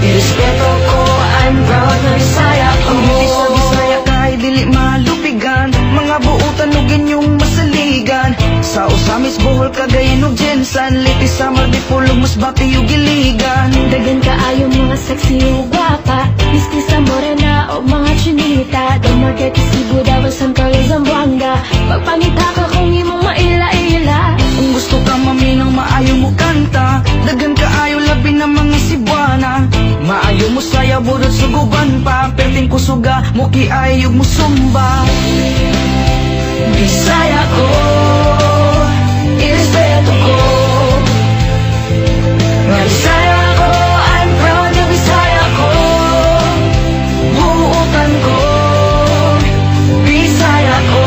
Irespeto ko, I'm proud na Bisaya ko Ang hindi sa Bisaya kahit dili malupigan Mga buutan o ginyong masaligan Sa Usamis, Bohol, Cagayan o Jensan Litis, Samar, Dipolog, Masbate o Giligan Dagan kaayo mga sexy o guwapa Miski sa morena o mga chinita Dumarkete, Cebu, Davao, San Carlos, Zamboanga Pagpangita ka kung imong maila-ila Kung gusto ka maminang maayo mo kanta Dagan kaayo labi ng mga Cebuana Maayo mo saya budot suguban pa Perting kusuga mo kiayog mo sumba Bisaya ko, irespeto ko Nga Bisaya ko, I'm proud na Bisaya ko Buutan ko, Bisaya ko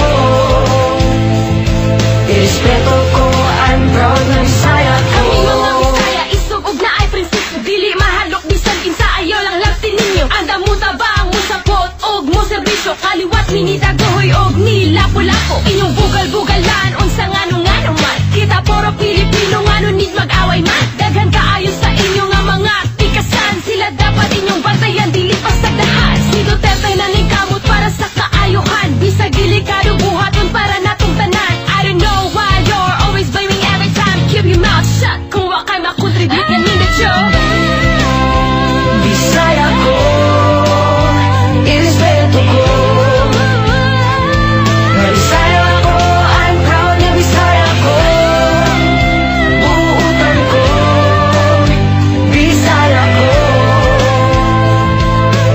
Irespeto ko, I'm proud na Bisaya ko Kami mga Bisaya, isog ug na ay prinsipyo Dili mahalok, bisan kinsa ayaw lang laptin ninyo Anda mo tabang, mo sapot, og mo serbisyo Kaliwat, minitagoy, og nilapulako Inyong bugal-bugalan, unsa ngano-ngano man Kita puro Pilipino, ngano need mag-away man Daghan kaayo sa inyo nga mga tikasan Sila dapat inyong bantayan, dili pasagdahan Si Duterte na kamot para sa kaayuhan Bisag delikado buhaton para natong tanan I don't know why you're always blaming every time Keep your mouth shut kung wa kay makontribute yan in the show Bisaya ko, irespeto ko Nga Bisaya ko, I'm proud na Bisaya ko Buutan ko, Bisaya ko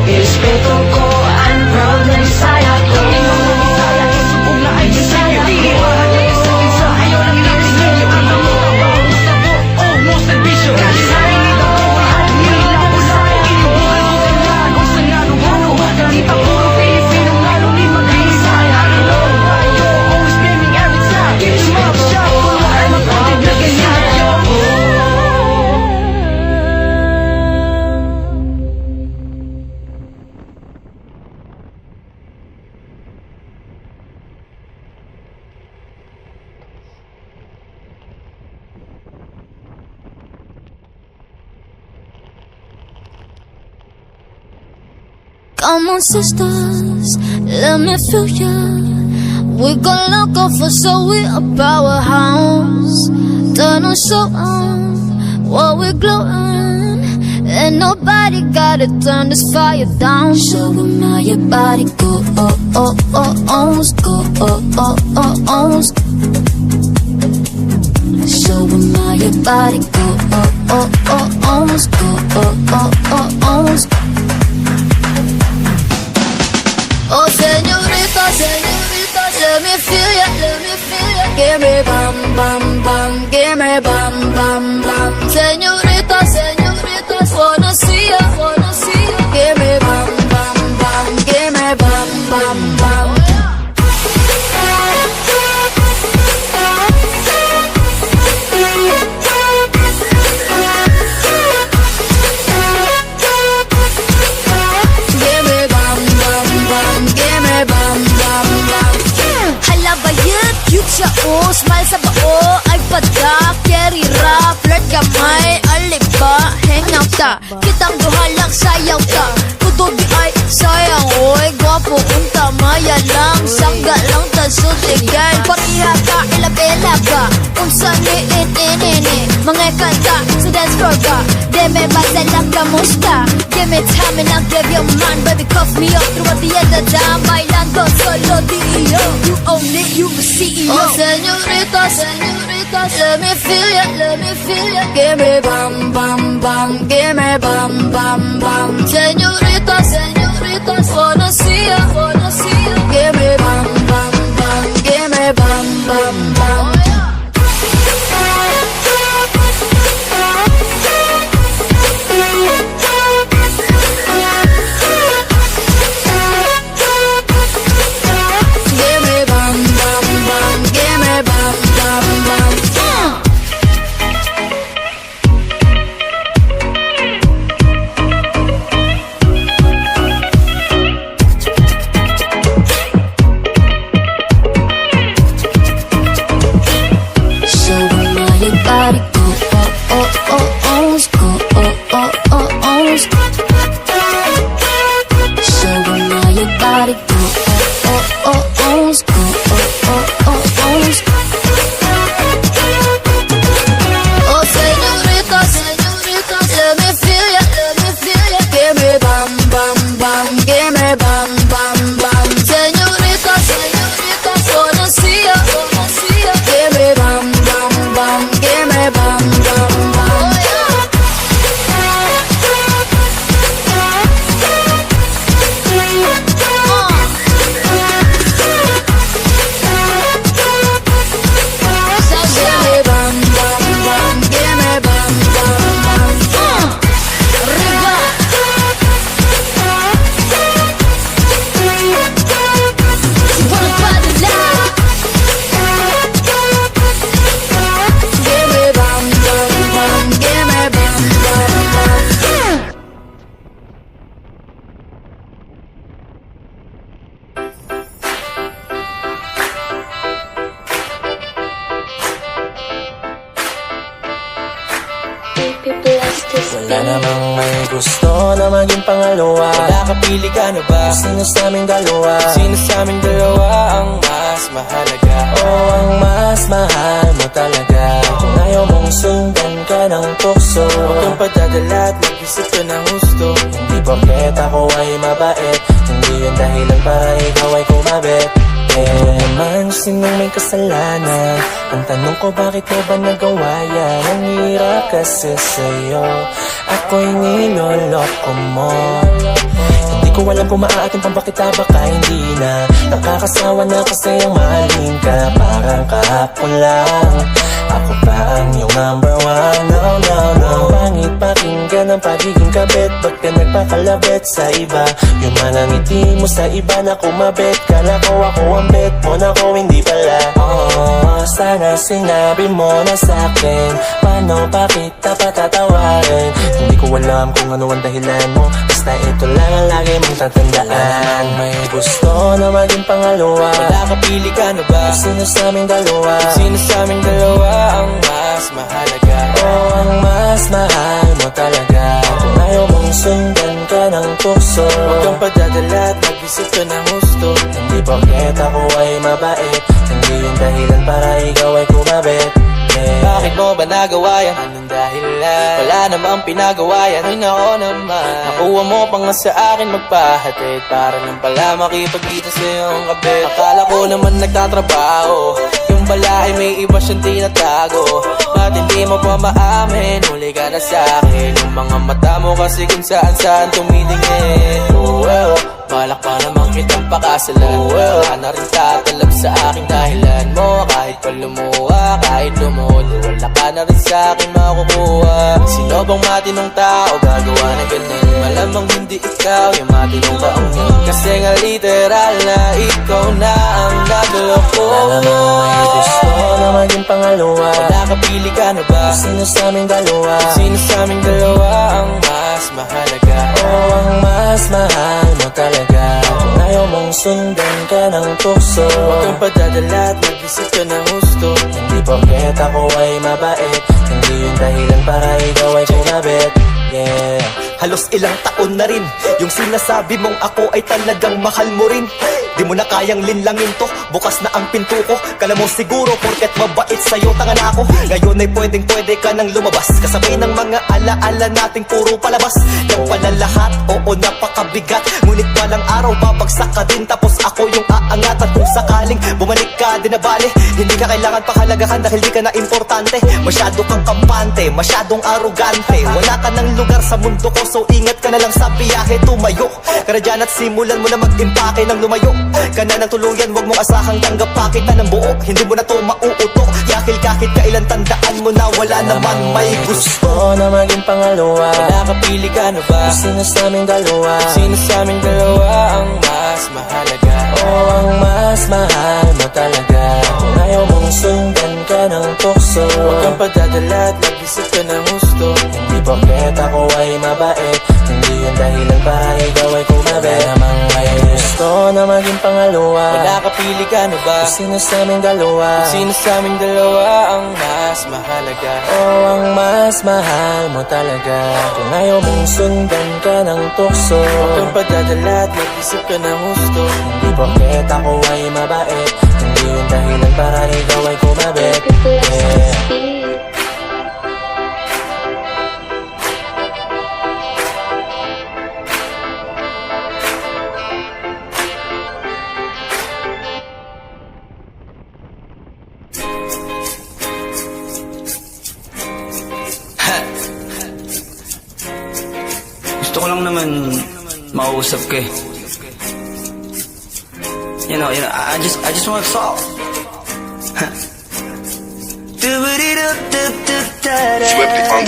Irespeto ko, I'm proud na Bisaya ko Bisaya, isubog na ay Bisaya ko Sa ayaw lang natin ninyo ang mamutabang Sa buong mo serbisyo Bisaya ko, I'm proud na Bisaya ko Buutan sa ngano-ngano Kita puro Pilipino ngano ni mag-Bisaya ko Always screaming every time It's my shot kung ay magpapaglagan niya Come on, sisters, let me feel ya. We gon' look off for so we a powerhouse. Turn on show on while we glowing. Ain't nobody gotta turn this fire down. Show 'em how your body go, oh, oh, oh, oh, go, oh, oh, oh, oh. Show 'em how your body go, oh, oh, oh, oh, go, oh, oh, oh, oh. Oh, señorita, señorita, let me feel ya, let me feel ya. Give me bam, bam, bam, give me bam, bam, bam. Señorita, señorita, wanna see ya, wanna see ya. Give me bam, bam, bam, give me bam, bam, bam. Smile sa bao, ay padak, carry rap, flirt gamay, aliba, hang out ta. Kitang duhalak, sayaw ta. Kudubi ay sayang, oy, gwapo, unta, maya lang, sangga lang ta, sudigan. Pariha ka, ilabela ka, unsa ni inini, mga kanta, sa dance floor ka. Deme ba sa lang kamusta? Give me time and I'll give you mine. Baby, cuff me up through at the end of time. Bailando solo D.E.O. You own it, you the CEO. Oh, señorita, señorita, let me feel ya, let me feel ya. Give me bam, bam, bam, give me bam, bam, bam. Señorita, señorita, wanna see ya, wanna see ya. Give me bam, bam, bam, give me bam, bam, bam. Wala namang may gusto na maging pangalawa. Wala kapili ka na ba? Sino sa aming dalawa? Sino sa aming dalawa ang mas mahalaga? Oh, ang mas mahal mo talaga. Kung ayaw mong sundan ka ng tukso, huwag kang padadala at mag-isip ka ng gusto. Hindi porket ako ay mabait, hindi yun dahilan para ikaw ay kumabit. Man, sinong may kasalanan? Ang tanong ko, bakit mo ba nagawa yan? Ang hirap kasi sa'yo, ako'y niloloko mo. Hindi ko alam kung maaating pang bakit baka hindi na. Nakakasawa na kasi ang mahalin ka. Parang kahapon lang ako pa ang iyong number one. No, no, no. Pangit pakinggan ang pagiging kabit. Ba't ka nagpakalabit sa iba? Yung manangiti mo sa iba na kumabit. Kala ko ako ang bet mo na ko hindi pala. Oh, sana sinabi mo na sa'kin. Paano pa kita patatawarin? Hindi ko alam kung ano ang dahilan mo. Basta ito lang ang lagi mong tatandaan. May gusto na maging pangalawa. Wala kapili ka na ba? Sino sa aming dalawa? Sino sa aming dalawa ang mas mahalaga? Oh, ang mas mahal mo talaga. Kung ayaw mong sundan ka ng tukso, huwag kang padadala at mag-isip ka ng gusto. Hindi porket ako ay mabait, hindi yung dahilan para ikaw ay kumabit. Bakit mo ba nagawa yan? Anong dahilan? Wala namang pinagawa yan. Ay nako naman, nakuha mo pa nga sa akin magpahatid para lang pala makipagkita sa iyong kabit. Akala ko naman nagtatrabaho, yung bala ay may iba siyang tinatago. Ba't hindi mo pa maamin? Huli ka na sa akin. Yung mga mata mo kasi kung saan saan tumitingin. Oh, well, balak pa naman kitang pakasalan. Well, wala na rin tatalab sa aking dahilan mo. Kahit pa lumuha, kahit lumuha, wala ka na rin sa akin makukuha. Sino bang matinong tao gagawa na ganun? Malamang hindi ikaw yung matinong taong yun. Kasi nga literal na ikaw na ang nagloko. Wala namang may gusto na maging pangalawa. Wala kapili ka na ba? Sino sa aming dalawa? Sino sa aming dalawa ang mas mahalaga? Oh, ang mas mahal mo talaga. Kung ayaw mong sundan ka ng tukso, huwag kang padadala at mag-isip ka ng gusto. Hindi porket ako ay mabait, hindi yung dahilan para ikaw ay kumabit. Yeah. Halos ilang taon na rin yung sinasabi mong ako ay talagang mahal mo rin. Di mo na kayang linlangin to, bukas na ang pinto ko. Kala mo siguro porket mabait sa'yo tanga na ako. Ngayon ay pwede ka nang lumabas, kasabay ng mga alaala nating puro palabas. Yung pala lahat, oo napakabigat, ngunit palang araw babagsak ka din, tapos ako yung aangat. At kung sakaling bumalik ka din na bale, hindi ka kailangan pahalagahan dahil di ka na importante. Masyado kang kampante, masyadong arugante, wala ka ng lugar sa mundo ko, so ingat ka na lang sa biyahe. Tumayo ka na dyan at simulan mo na mag-impake ng lumayo ka na ng tuluyan, wag mong asahang tanggap pa kita ng buo. Hindi mo na to mauutok, yakil kahit kailan, tandaan mo na wala naman may gusto na maging pangalawa. Wala kapili ka na ba? Sino sa aming dalawa? Sino sa aming dalawa ang mas mahalaga? Oh, ang mas mahal mo talaga. Kung ayaw mong sundan ka ng tukso, huwag kang padadala at nag-isip ka ng gusto. Hindi porket ako ay mabait, hindi yun dahilan para ikaw ay kumabit. Namang may gusto na maging pangalawa. Wala kapili ka na ba? Sino sa aming dalawa? Sino sa aming dalawa ang mas mahalaga? Oh, ang mas mahal mo talaga. Kung ayaw mong sundan ka ng tukso, huwag kang padadala at nag-isip ka ng gusto. Hindi porket ako ay mabait, hindi yun dahilan para ikaw ay kumabit. Gusto ko lang naman mausap ka eh. You know, I just want to talk. Swiftly on the